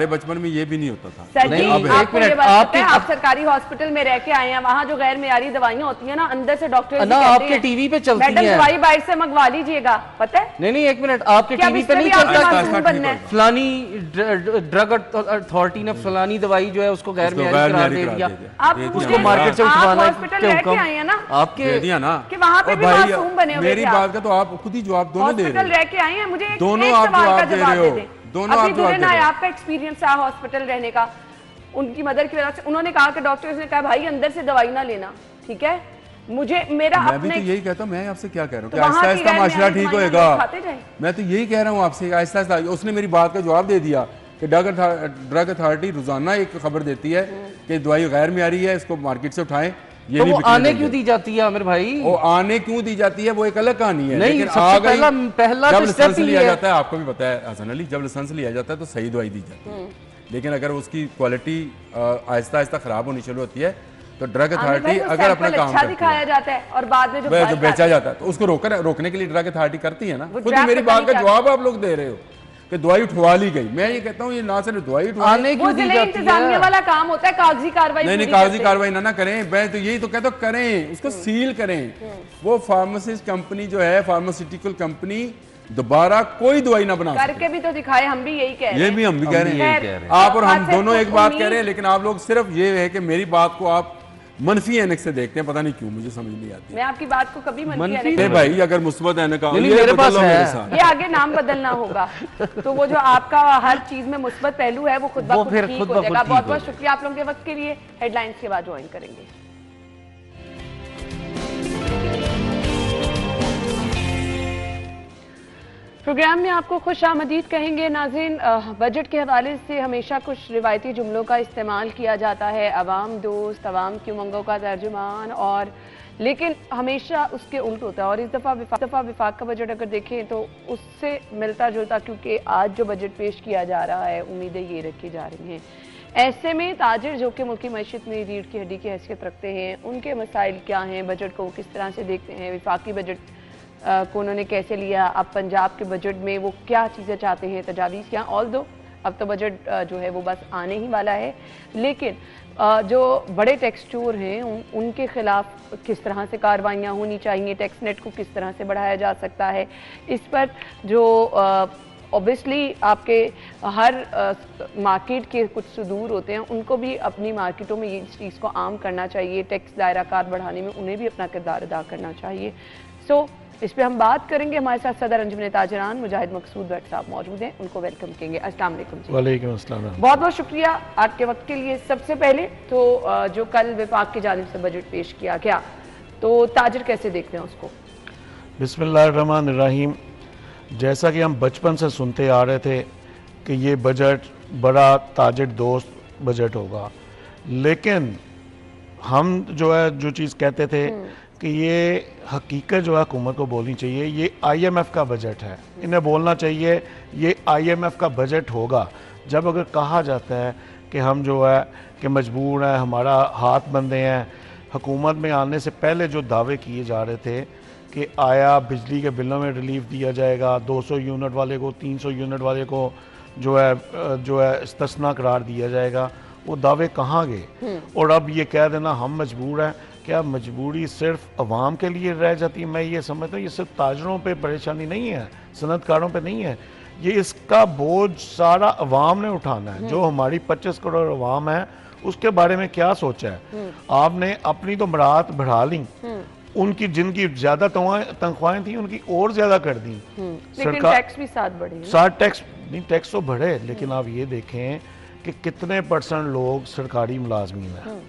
बचपन में ये भी नहीं होता था। सर जी, आपको ये बात पता है, आप सरकारी हॉस्पिटल में रह के आए हैं, वहाँ जो गैर मेयारी दवाइयाँ होती है ना, अंदर से डॉक्टर आपके टीवी पे चलती है, मैडम दवाई बाहर से मंगवा लीजिएगा, पता है? नहीं, एक मिनट, आपके टीवी पे नहीं चलता, फलानी ड्रग अथॉरिटी ने फलानी दवाई जो है उसको गैर मेयारी करार दे दिया, उसको मार्केट से उठवाना है दे दिया ना कि वहाँ पे भी मासूम बने हो। मेरी बात का तो आप खुद ही जवाब दोनों दे रहे हो। रह के आए हैं, मुझे दोनों आप जवाब दे रहे हो, दोनों आप जवाब दे रहे हो। आपका एक्सपीरियंस है हॉस्पिटल रहने का, उनकी मदर की वजह से उन्होंने कहा कि डॉक्टर्स ने कहा भाई अंदर से दवाई ना लेना, ठीक है? मुझे मेरा मैं भी तो यही कहता हूँ, मैं आपसे क्या कह रहा हूँ कि आहिस्ता आहिस्ता माशरा ठीक होएगा। मैं तो यही कह रहा हूँ आपसे, आहिस्ता आहिस्ता। उसने मेरी बात का जवाब दे दिया कि ड्रग अथॉरिटी रोजाना एक खबर देती है कि दवाई गैर मेयारी है, इसको मार्केट से उठाएं। ये तो वो आने क्यों दी जाती है आमिर भाई? वो आने क्यों दी जाती है वो एक अलग कहानी है। नहीं, पहला जब लाइसेंस लिया जाता है, आपको भी पता है हसन अली, जब लाइसेंस लिया जाता है तो सही दवाई दी जाती है, लेकिन अगर उसकी क्वालिटी आहिस्ता आहिस्ता खराब होनी शुरू होती है तो ड्रग अथॉरिटी अगर अपना काम अच्छा दिखाया जाता है और बाद में जो बेचा जाता है तो उसको रोकने के लिए ड्रग अथॉरिटी करती है ना। खुद ही मेरी बात का जवाब आप लोग दे रहे हो कि दवाई उठवा ली गई। मैं ये कहता हूँ ये ना सिर्फ दवाई उठवाने क्यों दी जाती है, वाला काम होता है, कागजी कार्रवाई नहीं, कागजी कार्रवाई ना करें। मैं तो यही तो कहता हूँ करें, उसको सील करें। वो फार्मासिस्ट कंपनी जो है, फार्मास्यूटिकल कंपनी दोबारा कोई दवाई ना बना करके भी तो दिखाए। हम भी यही कह रहे हैं, ये भी हम भी कह रहे हैं, आप और हम दोनों एक बात कह रहे हैं, लेकिन आप लोग सिर्फ ये है कि मेरी बात को आप मनफी ऐनक से देखते हैं, पता नहीं क्यों, मुझे समझ नहीं आती। मैं आपकी बात को कभी मनफी ऐनक भाई, अगर मुस्बत ऐनक का मेरे पास है, ये आगे नाम बदलना होगा तो वो जो आपका हर चीज में मुस्बत पहलू है वो खुद ब खुद ठीक हो जाएगा। बहुत बहुत शुक्रिया आप लोगों के वक्त के लिए। हेडलाइंस के बाद ज्वाइन करेंगे। प्रोग्राम में आपको खुश आमदीद कहेंगे नाज़रीन। बजट के हवाले से हमेशा कुछ रिवायती जुमलों का इस्तेमाल किया जाता है, अवाम दोस्त, अवाम की उमंगों का तर्जुमान, और लेकिन हमेशा उसके उल्ट होता है। और इस दफ़ा विफाक का बजट अगर देखें तो उससे मिलता जुलता, क्योंकि आज जो बजट पेश किया जा रहा है उम्मीदें ये रखी जा रही हैं। ऐसे में ताजिर जो कि मुल्की मईशत में रीढ़ की हड्डी की हैसियत रखते हैं, उनके मसाइल क्या हैं, बजट को किस तरह से देखते हैं, विफाकी बजट को उन्होंने कैसे लिया, अब पंजाब के बजट में वो क्या चीज़ें चाहते हैं, तजावीज़ क्या। ऑल दो अब तो बजट जो है वो बस आने ही वाला है, लेकिन जो बड़े टैक्स चोर हैं उनके खिलाफ किस तरह से कार्रवाइयाँ होनी चाहिए, टैक्स नेट को किस तरह से बढ़ाया जा सकता है, इस पर जो ऑब्वियसली आपके हर मार्केट के कुछ सुदूर होते हैं उनको भी अपनी मार्केटों में ये इस चीज़ को आम करना चाहिए, टैक्स दायरा कार बढ़ाने में उन्हें भी अपना किरदार अदा करना चाहिए। सो इस पर हम बात करेंगे। हमारे साथ सदर अंजुमन ताजरान मुजाहिद मकसूद भट्ट साहब मौजूद हैं, उनको वेलकम करेंगे। अस्सलाम वालेकुम जी। वालेकुम अस्सलाम। बहुत बहुत शुक्रिया आपके वक्त के लिए। सबसे पहले तो जो कल विफाक की जानिब से बजट पेश किया गया, तो ताजिर कैसे देखते हैं उसको? बिस्मिल्लाहिर्रहमानिर्रहीम। जैसा कि हम बचपन से सुनते आ रहे थे कि ये बजट बड़ा ताजिर दोस्त बजट होगा, लेकिन हम जो है जो चीज़ कहते थे कि ये हकीकत जो है हुकूमत को बोलनी चाहिए, ये IMF का बजट है, इन्हें बोलना चाहिए ये IMF का बजट होगा। जब अगर कहा जाता है कि हम जो है कि मजबूर हैं, हमारा हाथ बंधे हैं, हुकूमत में आने से पहले जो दावे किए जा रहे थे कि आया बिजली के बिलों में रिलीफ दिया जाएगा, 200 यूनिट वाले को 300 यूनिट वाले को जो है इस्तिस्ना करार दिया जाएगा, वो दावे कहाँ गए? और अब ये कह देना हम मजबूर हैं, क्या मजबूरी सिर्फ अवाम के लिए रह जाती है? मैं ये समझता हूँ ये सिर्फ ताजरों पे परेशानी नहीं है, सनतकारों पे नहीं है, ये इसका बोझ सारा अवाम ने उठाना है। जो हमारी 25 करोड़ अवाम है उसके बारे में क्या सोचा है आपने? अपनी तो मराहत बढ़ा ली, उनकी जिनकी ज्यादा तनख्वाहें थी उनकी और ज्यादा कर दी। लेकिन टैक्स भी साथ बढ़े, साथ टैक्स नहीं, टैक्स तो बढ़े, लेकिन आप ये देखें कि कितने % लोग सरकारी मुलाजमीन हैं।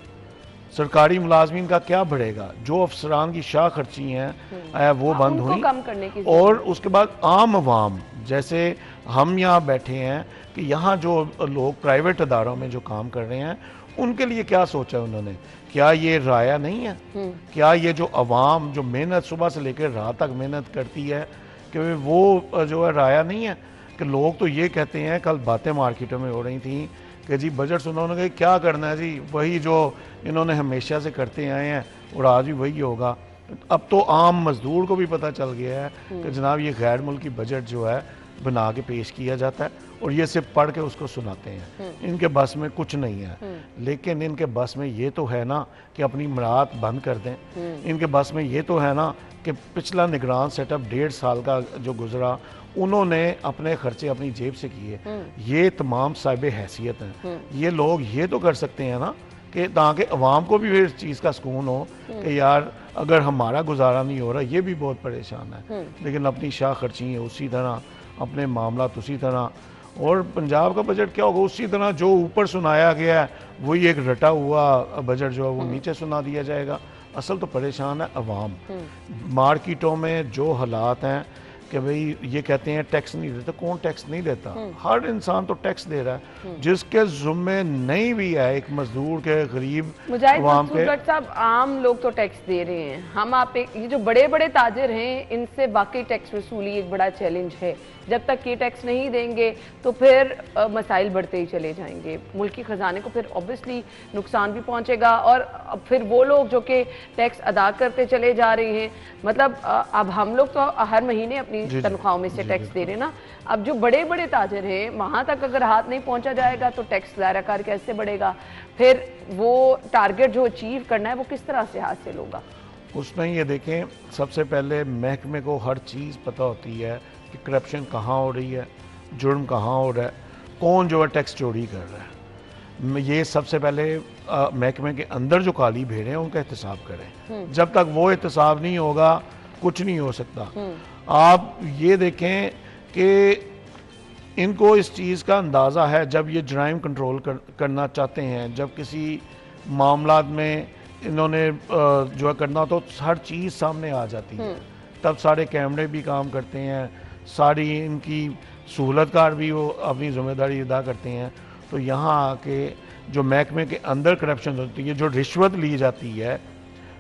सरकारी मुलाजमीन का क्या बढ़ेगा? जो अफसरान की शाह खर्ची हैं वो बंद हुई, कम करने की और उसके बाद आम अवाम जैसे हम यहाँ बैठे हैं कि यहाँ जो लोग प्राइवेट अदारों में जो काम कर रहे हैं उनके लिए क्या सोचा है उन्होंने? क्या ये राया नहीं है? क्या ये जो अवाम जो मेहनत सुबह से लेकर रात तक मेहनत करती है कि वो जो है राया नहीं है? कि लोग तो ये कहते हैं, कल बातें मार्केटों में हो रही थी कि जी बजट सुना, उन्होंने कहा क्या करना है जी, वही जो इन्होंने हमेशा से करते आए हैं और आज भी वही होगा। अब तो आम मजदूर को भी पता चल गया है कि जनाब ये गैर मुल्की बजट जो है बना के पेश किया जाता है और ये सिर्फ पढ़ के उसको सुनाते हैं। इनके बस में कुछ नहीं है, लेकिन इनके बस में ये तो है ना कि अपनी मराहत बंद कर दें। इनके बस में ये तो है ना कि पिछला निगरान सेटअप 1.5 साल का जो गुजरा उन्होंने अपने खर्चे अपनी जेब से किए। ये तमाम साहिब हैसियत हैं, ये लोग ये तो कर सकते हैं ना कि ताकि अवाम को भी इस चीज़ का सुकून हो कि यार अगर हमारा गुजारा नहीं हो रहा, ये भी बहुत परेशान है, लेकिन अपनी शाह खर्ची है उसी तरह, अपने मामला उसी तरह। और पंजाब का बजट क्या होगा? उसी तरह जो ऊपर सुनाया गया है वही एक रटा हुआ बजट जो है वो नीचे सुना दिया जाएगा। असल तो परेशान है अवाम। मार्केटों में जो हालात हैं कि भाई ये कहते हैं टैक्स नहीं देता, कौन टैक्स नहीं देता? हर इंसान तो टैक्स दे रहा है, जिसके जुम्मे नहीं भी है, एक मजदूर के गरीब अवाम के। साहब आम लोग तो टैक्स दे रहे हैं, हम आप ये जो बड़े बड़े ताजिर हैं इनसे बाकी टैक्स वसूली एक बड़ा चैलेंज है। जब तक ये टैक्स नहीं देंगे तो फिर मसाइल बढ़ते ही चले जाएंगे, मुल्की खजाने को फिर ऑब्वियसली नुकसान भी पहुंचेगा। और फिर वो लोग जो कि टैक्स अदा करते चले जा रहे हैं, मतलब अब हम लोग तो हर महीने अपनी तनख्वाहों में से टैक्स दे रहे हैं ना, अब जो बड़े बड़े ताजिर हैं वहां तक अगर हाथ नहीं पहुंचा जाएगा तो टैक्स दायराकार कैसे बढ़ेगा? फिर वो टारगेट जो अचीव करना है वो किस तरह से हासिल होगा? उसमें ये देखें, सबसे पहले महकमे को हर चीज़ पता होती है कि करप्शन कहाँ हो रही है, जुर्म कहाँ हो रहा है, कौन जो है टैक्स चोरी कर रहा है। ये सबसे पहले महकमे के अंदर जो काली भेड़े हैं उनका एहतसाब करें। जब तक वो एहतसाब नहीं होगा कुछ नहीं हो सकता। आप ये देखें कि इनको इस चीज़ का अंदाज़ा है, जब ये जराइम कंट्रोल करना चाहते हैं, जब किसी मामला में इन्होंने जो है करना तो हर चीज़ सामने आ जाती है, तब सारे कैमरे भी काम करते हैं, सारी इनकी सहूलतकार भी वो अपनी जिम्मेदारी अदा करते हैं। तो यहाँ आके जो महकमे के अंदर करप्शन होती है, जो रिश्वत ली जाती है,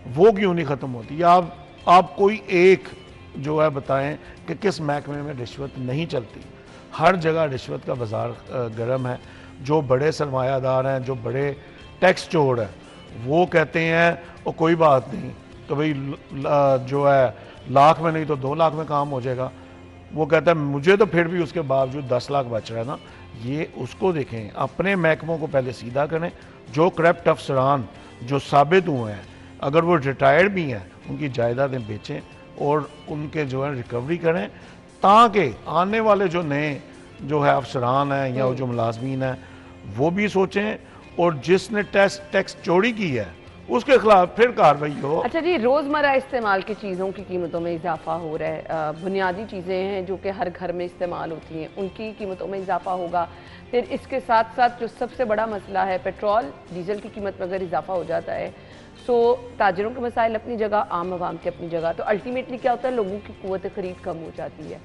वो क्यों नहीं ख़त्म होती? आप कोई एक जो है बताएं कि किस महकमे में रिश्वत नहीं चलती? हर जगह रिश्वत का बाजार गर्म है। जो बड़े सरमायादार हैं, जो बड़े टैक्स चोर हैं, वो कहते हैं वो कोई बात नहीं तो भाई जो है लाख में नहीं तो 2 लाख में काम हो जाएगा। वो कहता है मुझे तो फिर भी उसके बावजूद 10 लाख बच रहा है ना। ये उसको देखें, अपने महकमों को पहले सीधा करें। जो करप्ट अफसरान जो साबित हुए हैं, अगर वो रिटायर्ड भी हैं, उनकी जायदादें बेचें और उनके जो है रिकवरी करें, ताकि आने वाले जो नए जो है अफसरान हैं या जो मुलाजमीन हैं वो भी सोचें, और जिसने टैक्स चोरी की है उसके खिलाफ फिर कार्रवाई हो। अच्छा जी, रोज़मर्रा इस्तेमाल की चीज़ों की कीमतों में इजाफा हो रहा है, बुनियादी चीज़ें हैं जो कि हर घर में इस्तेमाल होती हैं, उनकी कीमतों में इजाफा होगा। फिर इसके साथ साथ जो सबसे बड़ा मसला है पेट्रोल डीजल की कीमत में अगर इजाफा हो जाता है, सो ताजिरों के मसाइल अपनी जगह, आम आवाम के अपनी जगह, तो अल्टीमेटली क्या होता है, लोगों की कुव्वत खरीद कम हो जाती है।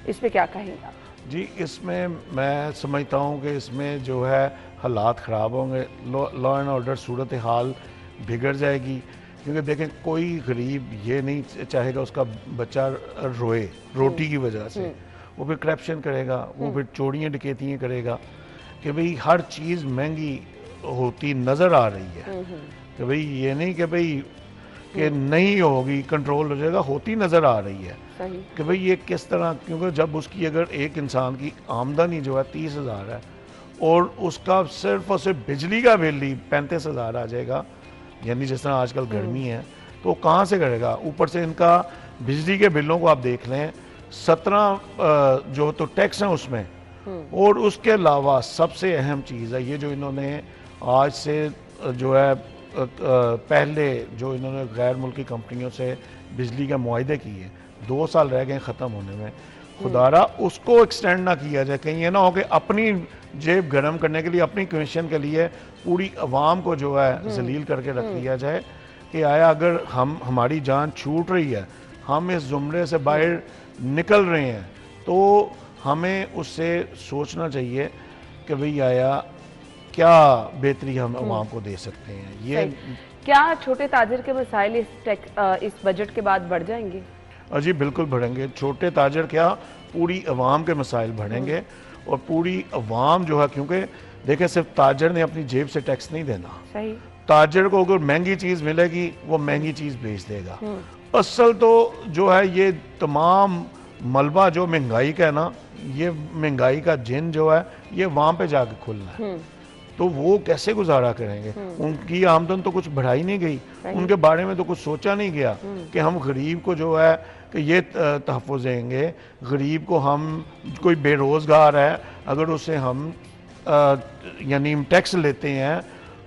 इस पर क्या कहेंगे आप? जी, इसमें मैं समझता हूँ कि इसमें जो है हालात ख़राब होंगे, लॉ एंड ऑर्डर सूरत हाल बिगड़ जाएगी। क्योंकि देखें कोई गरीब ये नहीं चाहेगा उसका बच्चा रोए रोटी की वजह से, वो फिर करप्शन करेगा, वो फिर चोरियाँ डकैतियाँ करेगा कि भाई हर चीज़ महंगी होती नज़र आ रही है कि भाई ये नहीं कि भाई कि नहीं होगी कंट्रोल हो जाएगा, होती नज़र आ रही है सही। कि भाई ये किस तरह, क्योंकि जब उसकी अगर एक इंसान की आमदनी जो है 30,000 है और उसका सिर्फ और सिर्फ बिजली का बिल ही 35,000 आ जाएगा, यानी जिस तरह आजकल गर्मी है तो कहाँ से करेगा। ऊपर से इनका बिजली के बिलों को आप देख लें 17 जो तो टैक्स हैं उसमें, और उसके अलावा सबसे अहम चीज़ है ये जो इन्होंने आज से जो है पहले जो इन्होंने गैर मुल्की कंपनियों से बिजली के मुआहदे किए, 2 साल रह गए ख़त्म होने में, खुदारा उसको एक्सटेंड ना किया जाए, कहीं ये ना हो कि अपनी जेब गर्म करने के लिए अपनी कमीशन के लिए पूरी आवाम को जो है जलील करके रख दिया जाए कि आया अगर हमारी जान छूट रही है, हम इस जुमरे से बाहर निकल रहे हैं तो हमें उससे सोचना चाहिए कि भाई आया क्या बेहतरी हम आवाम को दे सकते हैं। ये क्या छोटे ताजिर के मसाइल इस बजट के बाद बढ़ जाएंगे? जी बिल्कुल बढ़ेंगे। छोटे ताजर क्या, पूरी अवाम के मसाइल बढ़ेंगे और पूरी अवाम जो है, क्योंकि देखें सिर्फ ताजर ने अपनी जेब से टैक्स नहीं देना, सही। ताजर को अगर महंगी चीज़ मिलेगी वो महंगी चीज़ बेच देगा। असल तो जो है ये तमाम मलबा जो महंगाई का है ना, ये महंगाई का जिन जो है ये वहाँ पे जाके खुलना है, तो वो कैसे गुजारा करेंगे। उनकी आमदन तो कुछ बढ़ाई नहीं गई, उनके बारे में तो कुछ सोचा नहीं गया कि हम गरीब को जो है कि ये तहफ़्फ़ुज़ देंगे, गरीब को हम, कोई बेरोज़गार है अगर उसे हम यानी टैक्स लेते हैं,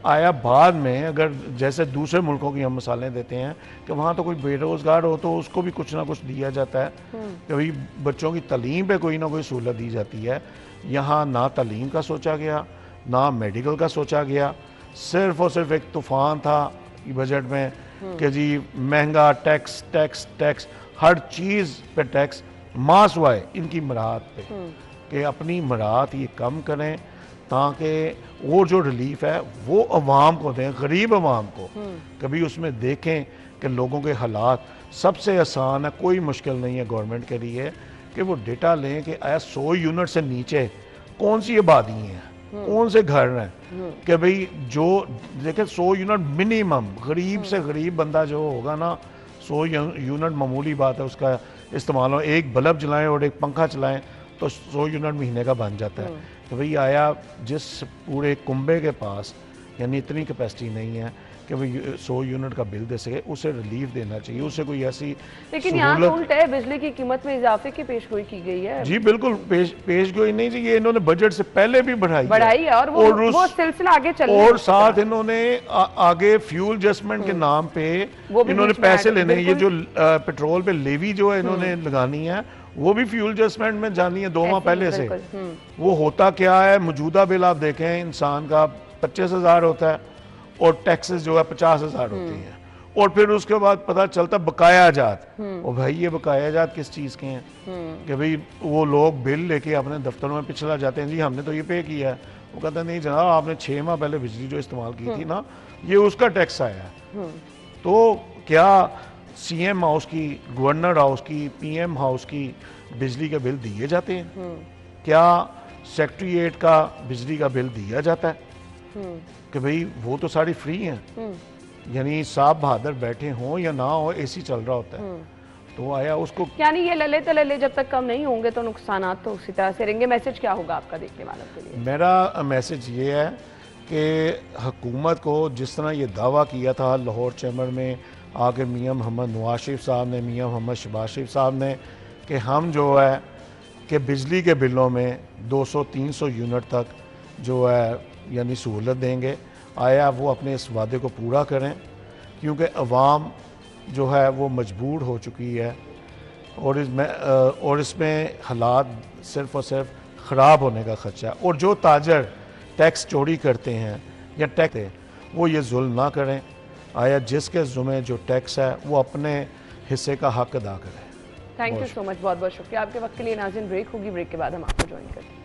आया बाद में अगर जैसे दूसरे मुल्कों की हम मिसालें देते हैं कि वहाँ तो कोई बेरोज़गार हो तो उसको भी कुछ ना कुछ दिया जाता है कि भाई बच्चों की तालीम पे कोई ना कोई सहूलत दी जाती है। यहाँ ना तालीम का सोचा गया ना मेडिकल का सोचा गया, सिर्फ और सिर्फ एक तूफ़ान था बजट में कि जी महंगा टैक्स टैक्स टैक्स, हर चीज़ पे टैक्स, मास वाए इनकी मराहत पे कि अपनी मराहत ये कम करें ताकि वो जो रिलीफ है वो अवाम को दें, गरीब अवाम को। कभी उसमें देखें कि लोगों के हालात, सबसे आसान है, कोई मुश्किल नहीं है गवर्नमेंट के लिए कि वो डेटा लें कि आया 100 यूनिट से नीचे कौन सी आबादी हैं, कौन से घर हैं, कि भाई जो देखें 100 यूनिट मिनिमम, गरीब से गरीब बंदा जो होगा ना, 100 यूनिट मामूली बात है उसका इस्तेमाल हो, एक बल्ब जलाएं और एक पंखा चलाएं तो 100 यूनिट महीने का बन जाता है। तो भाई आया जिस पूरे कुंबे के पास यानी इतनी कैपेसिटी नहीं है कि भाई 100 यूनिट का बिल दे सके, उसे रिलीफ देना चाहिए, उसे कोई ऐसी। लेकिन यहाँ तो उल्टा है, बिजली की कीमत में इजाफे की पेशगोई की गई है। जी बिल्कुल, पेशगोई नहीं जी, ये इन्होंने बजट से पहले भी बढ़ाई है और वो सिलसिला आगे चल रहा है। और साथ इन्होंने आगे फ्यूल एडजस्टमेंट के नाम पे इन्होंने पैसे लेने, ये जो पेट्रोल पे लेवी जो है इन्होंने लगानी है वो भी फ्यूल एडजस्टमेंट में जानी है 2 माह पहले से। वो होता क्या है, मौजूदा बिल आप देखें इंसान का 25,000 होता है और टैक्सेस जो है 50,000 होती हैं, और फिर उसके बाद पता चलता बकाया जात। और भाई ये बकाया जात किस चीज़ के हैं कि भाई वो लोग बिल लेके अपने दफ्तरों में पिछला जाते हैं, जी हमने तो ये पे किया है, वो कहते हैं नहीं जनाब आपने 6 माह पहले बिजली जो इस्तेमाल की थी ना, ये उसका टैक्स आया है। तो क्या CM हाउस की, गवर्नर हाउस की, PM हाउस की बिजली का बिल दिए जाते हैं? क्या सेक्रेटरीट का बिजली का बिल दिया जाता है कि भाई वो तो सारी फ्री हैं, यानी साहब बहादुर बैठे हों या ना हो, AC चल रहा होता है, तो आया उसको, यानी ये लले तलले जब तक कम नहीं होंगे तो नुकसानात तो उसी तरह से रहेंगे। मैसेज क्या होगा आपका देखने वालों के लिए? मेरा मैसेज ये है कि हुकूमत को जिस तरह ये दावा किया था लाहौर चैम्बर में आके मियां मोहम्मद नवाज शरीफ साहब ने, मियां मोहम्मद शहबाज शरीफ साहब ने, कि हम जो है कि बिजली के बिलों में 200-300 यूनिट तक जो है यानी सहूलत देंगे, आया वो अपने इस वादे को पूरा करें, क्योंकि अवाम जो है वो मजबूर हो चुकी है और इसमें हालात सिर्फ़ और सिर्फ ख़राब होने का ख़दशा है। और जो ताजर टैक्स चोरी करते हैं या टैक्स वो ये जुल्म ना करें, आया जिसके ज़ुम्मे जो टैक्स है वो अपने हिस्से का हक अदा करें। थैंक यू सो मच, बहुत बहुत शुक्रिया आपके वक्त के लिए। नाज़रीन ब्रेक होगी, ब्रेक के बाद हम आपको ज्वाइन करते हैं।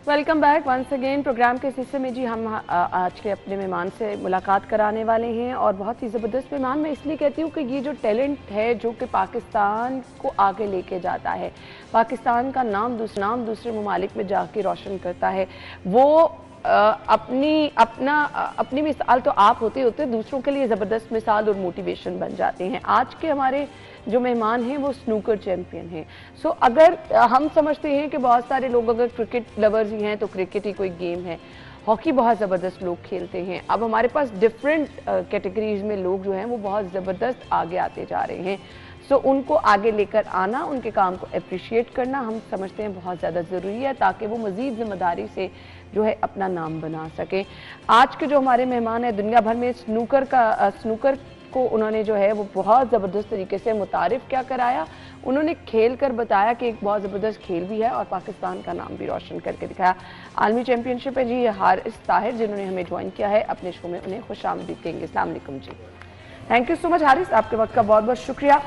Welcome back once again. Programme के इस हिस्से में जी हम आज के अपने मेहमान से मुलाकात कराने वाले हैं और बहुत ही ज़बरदस्त मेहमान। मैं इसलिए कहती हूँ कि ये जो टैलेंट है जो कि पाकिस्तान को आगे लेके जाता है, पाकिस्तान का नाम दूसरे ममालिक में जाके रोशन करता है, वो अपनी मिसाल तो आप होते दूसरों के लिए ज़बरदस्त मिसाल और मोटिवेशन बन जाते हैं। आज के हमारे जो मेहमान हैं वो स्नूकर चैंपियन हैं। सो अगर हम समझते हैं कि बहुत सारे लोग अगर क्रिकेट लवर्स ही हैं तो क्रिकेट ही कोई गेम है, हॉकी बहुत ज़बरदस्त लोग खेलते हैं। अब हमारे पास डिफरेंट कैटेगरीज में लोग जो हैं वो बहुत ज़बरदस्त आगे आते जा रहे हैं। सो उनको आगे लेकर आना, उनके काम को अप्रिशिएट करना हम समझते हैं बहुत ज़्यादा ज़रूरी है ताकि वो मज़ीद ज़िम्मेदारी से जो है अपना नाम बना सकें। आज के जो हमारे मेहमान हैं, दुनिया भर में स्नूकर को उन्होंने जो है वो बहुत ज़बरदस्त तरीके से मुतारिफ क्या कराया, उन्होंने खेल कर बताया कि एक बहुत ज़बरदस्त खेल भी है और पाकिस्तान का नाम भी रोशन करके दिखाया। आलमी चैम्पियनशिप है जी, ये हारिस ताहिर जिन्होंने हमें ज्वाइन किया है अपने शो में, उन्हें खुशामदीद कहेंगे। अस्सलाम वालेकुम जी। Thank you so much Haris, आपके वक्त का बहुत बहुत शुक्रिया।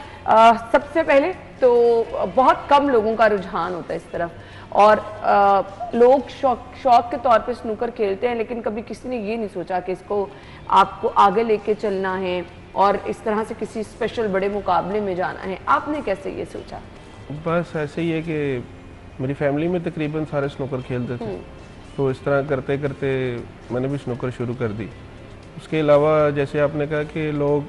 सबसे पहले तो बहुत कम लोगों का रुझान होता है इस तरफ और लोग शौक के तौर पे स्नूकर खेलते हैं, लेकिन कभी किसी ने ये नहीं सोचा कि इसको आपको आगे लेके चलना है और इस तरह से किसी स्पेशल बड़े मुकाबले में जाना है। आपने कैसे ये सोचा? बस ऐसे ही है कि मेरी फैमिली में तकरीबन सारे स्नूकर खेलते थे, तो इस तरह करते करते मैंने भी स्नूकर शुरू कर दी। उसके अलावा जैसे आपने कहा कि लोग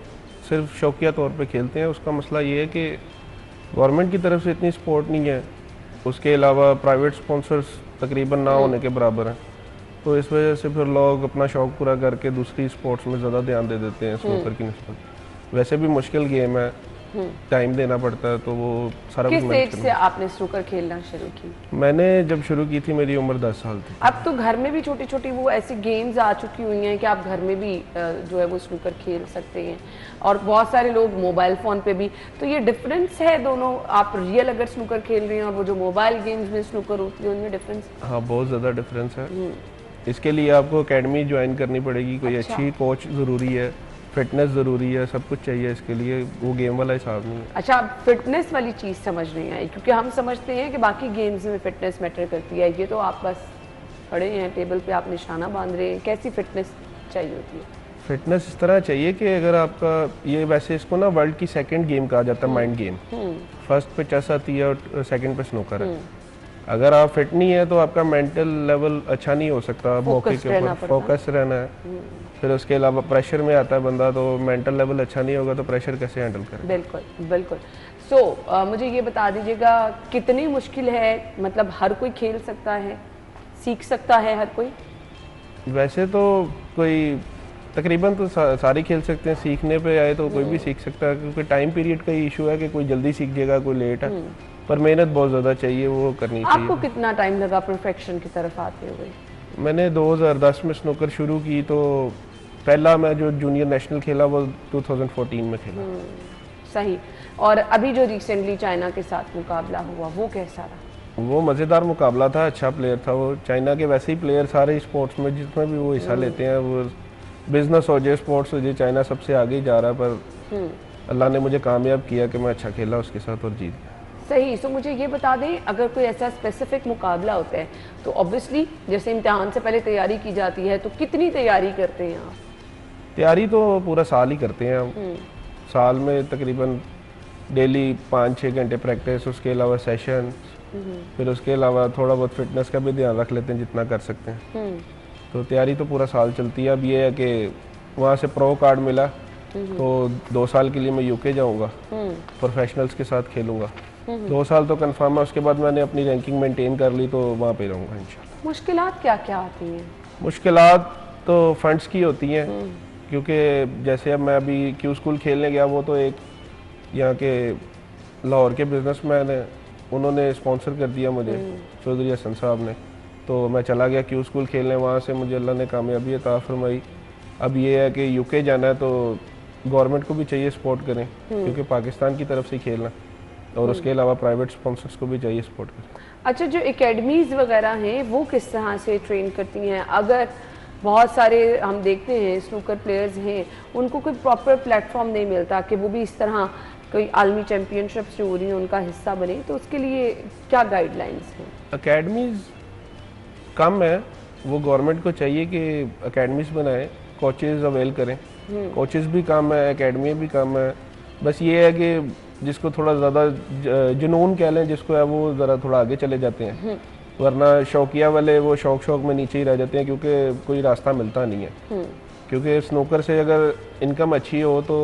सिर्फ शौकिया तौर पे खेलते हैं, उसका मसला ये है कि गवर्नमेंट की तरफ से इतनी सपोर्ट नहीं है, उसके अलावा प्राइवेट स्पॉन्सर्स तकरीबन ना होने के बराबर हैं, तो इस वजह से फिर लोग अपना शौक़ पूरा करके दूसरी स्पोर्ट्स में ज़्यादा ध्यान दे देते हैं स्नूकर की निस्बत। वैसे भी मुश्किल गेम है, टाइम देना पड़ता है, तो वो सारा किस एज से आपने स्नूकर खेलना शुरू की? मैंने जब शुरू की थी मेरी उम्र 10 साल थी। अब तो घर में भी छोटी छोटी वो ऐसी गेम्स आ चुकी हुई हैं कि आप घर में भी जो है वो स्नूकर खेल सकते हैं और बहुत सारे लोग मोबाइल फ़ोन पे भी। तो ये डिफरेंस है दोनों, आप रियल अगर स्नूकर खेल रहे हैं और वो जो मोबाइल गेम्स में स्नूकर होती है उनमें डिफरेंस? हाँ, बहुत ज़्यादा डिफरेंस है। इसके लिए आपको एकेडमी ज्वाइन करनी पड़ेगी, कोई अच्छी कोच ज़रूरी है, फिटनेस ज़रूरी है, सब कुछ चाहिए इसके लिए, वो गेम वाला हिसाब नहीं है। अच्छा, फिटनेस वाली चीज़ समझ नहीं आई, क्योंकि हम समझते हैं कि बाकी गेम्स में फिटनेस मैटर करती है, ये तो आप बस खड़े हैं टेबल पे, आप निशाना बांध रहे हैं, कैसी फिटनेस चाहिए होती है? फिटनेस इस तरह चाहिए कि अगर आपका ये, वैसे इसको ना वर्ल्ड की सेकंड गेम कहा जाता है, माइंड गेम। फर्स्ट पे चेस आती है और सेकंड पे स्नूकर है। अगर आप फिट नहीं है तो आपका मेंटल लेवल अच्छा नहीं हो सकता, मौके के ऊपर फोकस रहना है। फिर उसके अलावा प्रेशर में आता है बंदा, तो मेंटल लेवल अच्छा नहीं होगा तो प्रेशर कैसे हैंडल करें? बिल्कुल बिल्कुल। सो मुझे ये बता दीजिएगा कितनी मुश्किल है, मतलब हर कोई खेल सकता है, सीख सकता है हर कोई? वैसे तो कोई तकरीबन तो सारे खेल सकते हैं, सीखने पे आए तो कोई भी सीख सकता है, क्योंकि टाइम पीरियड का इशू है कि कोई जल्दी सीख जाएगा, कोई लेट है, पर मेहनत बहुत ज़्यादा चाहिए, वो करनी चाहिए। आपको कितना टाइम लगा परफेक्शन की तरफ आते हुए? मैंने 2010 में स्नूकर शुरू की, तो पहला मैं जो जूनियर नेशनल खेला वो 2014 में खेला। सही। और अभी जो रिसेंटली चाइना के साथ मुकाबला हुआ वो कैसा रहा? वो मज़ेदार मुकाबला था, अच्छा प्लेयर था वो। चाइना के वैसे ही प्लेयर सारे स्पोर्ट्स में जितने भी वो हिस्सा लेते हैं, वो बिजनेस हो जाए, स्पोर्ट्स हो जाए, चाइना सबसे आगे ही जा रहा है, पर अल्लाह ने मुझे कामयाब किया कि मैं अच्छा खेला उसके साथ और जीत गया। सही। सो मुझे ये बता दें, अगर कोई ऐसा स्पेसिफिक मुकाबला होता है तो ऑब्वियसली जैसे इम्तिहान से पहले तैयारी की जाती है, तो कितनी तैयारी करते हैं आप? तैयारी तो पूरा साल ही करते हैं हम। साल में तकरीबन डेली 5-6 घंटे प्रैक्टिस, उसके अलावा सेशन, फिर उसके अलावा थोड़ा बहुत फिटनेस का भी ध्यान रख लेते हैं जितना कर सकते हैं। तो तैयारी तो पूरा साल चलती है। अब ये है कि वहाँ से प्रो कार्ड मिला तो 2 साल के लिए मैं यूके जाऊँगा, प्रोफेशनल्स के साथ खेलूँगा। 2 साल तो कंफर्म है, उसके बाद मैंने अपनी रैंकिंग मेंटेन कर ली तो वहाँ पे रहूँगा इंशाल्लाह। मुश्किलात क्या क्या आती हैं? मुश्किलात तो फंड्स की होती हैं, क्योंकि जैसे अब मैं अभी क्यू स्कूल खेलने गया, वो तो एक यहाँ के लाहौर के बिजनेसमैन हैं, उन्होंने स्पॉन्सर कर दिया मुझे, चौधरी हसन साहब ने, तो मैं चला गया क्यू स्कूल खेलने, वहाँ से मुझे अल्लाह ने कामयाबी अता फरमाई। अब ये है कि यूके जाना है तो गवर्नमेंट को भी चाहिए सपोर्ट करें, क्योंकि पाकिस्तान की तरफ से खेलना, और उसके अलावा प्राइवेट स्पॉन्सर्स को भी चाहिए सपोर्ट करें। अच्छा, जो एकेडमीज़ वगैरह हैं वो किस तरह से ट्रेन करती हैं? अगर बहुत सारे हम देखते हैं स्नूकर प्लेयर्स हैं, उनको कोई प्रॉपर प्लेटफॉर्म नहीं मिलता कि वो भी इस तरह कोई आलमी चैम्पियनशिप्स जो हो रही हैं उनका हिस्सा बने, तो उसके लिए क्या गाइडलाइंस हैं? एकेडमीज़ कम है, वो गवर्नमेंट को चाहिए कि अकेडमीज बनाए, कोचेज़ अवेल करें। कोचेज़ भी कम है, एकेडमी भी कम है। बस ये है कि जिसको थोड़ा ज़्यादा जुनून कह लें जिसको है, वो ज़रा थोड़ा आगे चले जाते हैं, वरना शौकिया वाले वो शौक में नीचे ही रह जाते हैं, क्योंकि कोई रास्ता मिलता नहीं है। क्योंकि स्नूकर से अगर इनकम अच्छी हो तो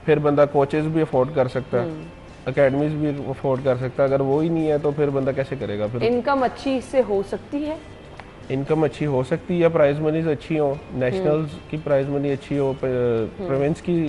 फिर बंदा कोचेज़ भी अफोर्ड कर सकता है, अकेडमीज भी अफोर्ड कर सकता है। अगर वो ही नहीं है तो फिर बंदा कैसे करेगा? फिर इनकम अच्छी इससे हो सकती है? इनकम अच्छी हो सकती है, प्राइज मनीज अच्छी हो, नेशनल्स की प्राइज मनी अच्छी हो, प्रोविंस की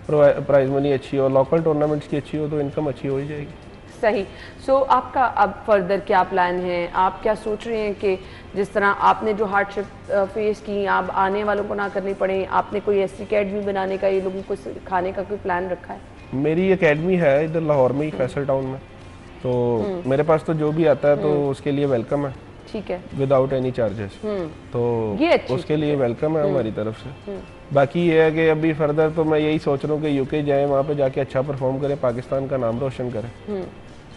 प्राइज मनी अच्छी हो, लोकल टूर्नामेंट्स की अच्छी हो, तो इनकम अच्छी हो ही जाएगी। सही। सो आपका अब फर्दर क्या प्लान है? आप क्या सोच रहे हैं कि जिस तरह आपने जो हार्डशिप फेस की, आप आने वालों को ना करनी पड़े, आपने कोई ऐसी अकेडमी बनाने का, ये लोगों को सिखाने का कोई प्लान रखा है? मेरी अकेडमी है इधर लाहौर में ही, फैसल टाउन में, तो मेरे पास तो जो भी आता है तो उसके लिए वेलकम है। ठीक है, विदाउट एनी चार्जेस, तो ये उसके लिए वेलकम है हमारी तरफ से। बाकी ये है कि अभी फर्दर तो मैं यही सोच रहा हूँ कि यूके जाएं, वहाँ पे जाके अच्छा परफॉर्म करें, पाकिस्तान का नाम रोशन करें,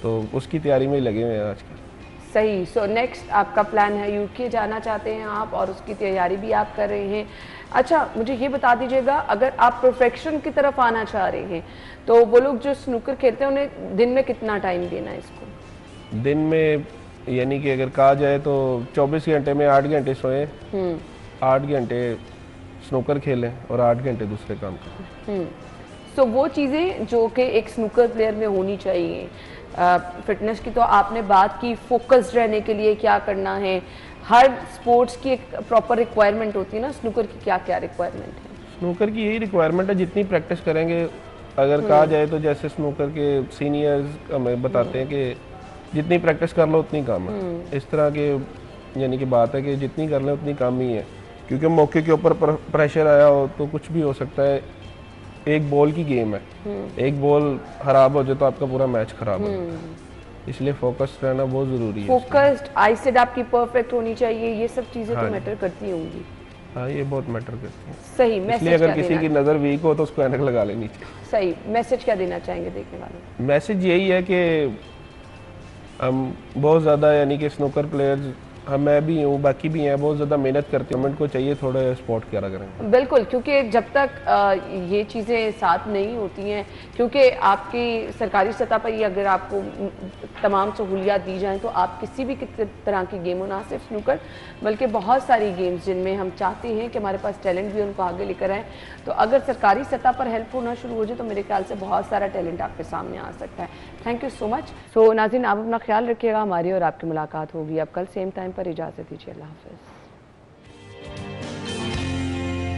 तो उसकी तैयारी में ही लगे हुए हैं आजकल। सही। सो नेक्स्ट आपका प्लान है, यूके जाना चाहते हैं आप और उसकी तैयारी भी आप कर रहे हैं। अच्छा, मुझे ये बता दीजिएगा, अगर आप परफेक्शन की तरफ आना चाह रहे हैं तो वो लोग जो स्नूकर खेलते हैं उन्हें दिन में कितना टाइम देना है इसको? दिन में यानी कि अगर कहा जाए तो 24 घंटे में 8 घंटे सोएं, 8 घंटे स्नूकर खेलें और 8 घंटे दूसरे काम करें। सो वो चीज़ें जो कि एक स्नूकर प्लेयर में होनी चाहिए। फिटनेस की तो आपने बात की, फोकस्ड रहने के लिए क्या करना है, हर स्पोर्ट्स की एक प्रॉपर रिक्वायरमेंट होती है ना, स्नूकर की क्या क्या रिक्वायरमेंट है? स्नूकर की यही रिक्वायरमेंट है, जितनी प्रैक्टिस करेंगे, अगर कहा जाए तो जैसे स्नूकर के सीनियर्स हमें बताते हैं कि जितनी प्रैक्टिस कर लो उतनी कम है। इस तरह के यानी कि बात है कि जितनी कर लें उतनी कम ही है, क्योंकि मौके के ऊपर प्रेशर आया हो तो कुछ भी हो सकता है। एक बॉल की गेम है, एक बॉल खराब हो जाए तो आपका पूरा मैच खराब हो जाता है, इसलिए फोकस्ड रहना बहुत ज़रूरी है। फोकस्ड, आईसाइट आपकी परफेक्ट होनी चाहिए, ये सब चीज़ें तो मैटर करती होंगी। हाँ, ये बहुत मैटर करती है। सही। इसलिए अगर किसी की नज़र वीक हो तो उसको ऐनक लगा लेनी चाहिए। सही। मैसेज क्या देना चाहेंगे देखने वालों को? मैसेज यही है कि हम बहुत ज़्यादा यानी कि स्नूकर प्लेयर्स, हम मैं भी हूँ, बाकी भी हैं, बहुत ज़्यादा मेहनत करते हैं, गवर्नमेंट को चाहिए थोड़ा सपोर्ट करा करें। बिल्कुल, क्योंकि जब तक ये चीज़ें साथ नहीं होती हैं, क्योंकि आपकी सरकारी सतह पर ही अगर आपको तमाम सहूलियात दी जाएं तो आप किसी भी तरह की गेम हो, ना सिर्फ स्नूकर बल्कि बहुत सारी गेम्स जिनमें हम चाहते हैं कि हमारे पास टैलेंट भी उनको आगे लेकर आएँ, तो अगर सरकारी सतह पर हेल्प होना शुरू हो जाए तो मेरे ख्याल से बहुत सारा टैलेंट आपके सामने आ सकता है। Thank you so much. So नाज़रीन, आप अपना ख्याल रखिएगा, हमारी और आपकी मुलाकात होगी अब कल सेम टाइम पर। इजाज़त दीजिए, अल्लाह हाफ़िज़।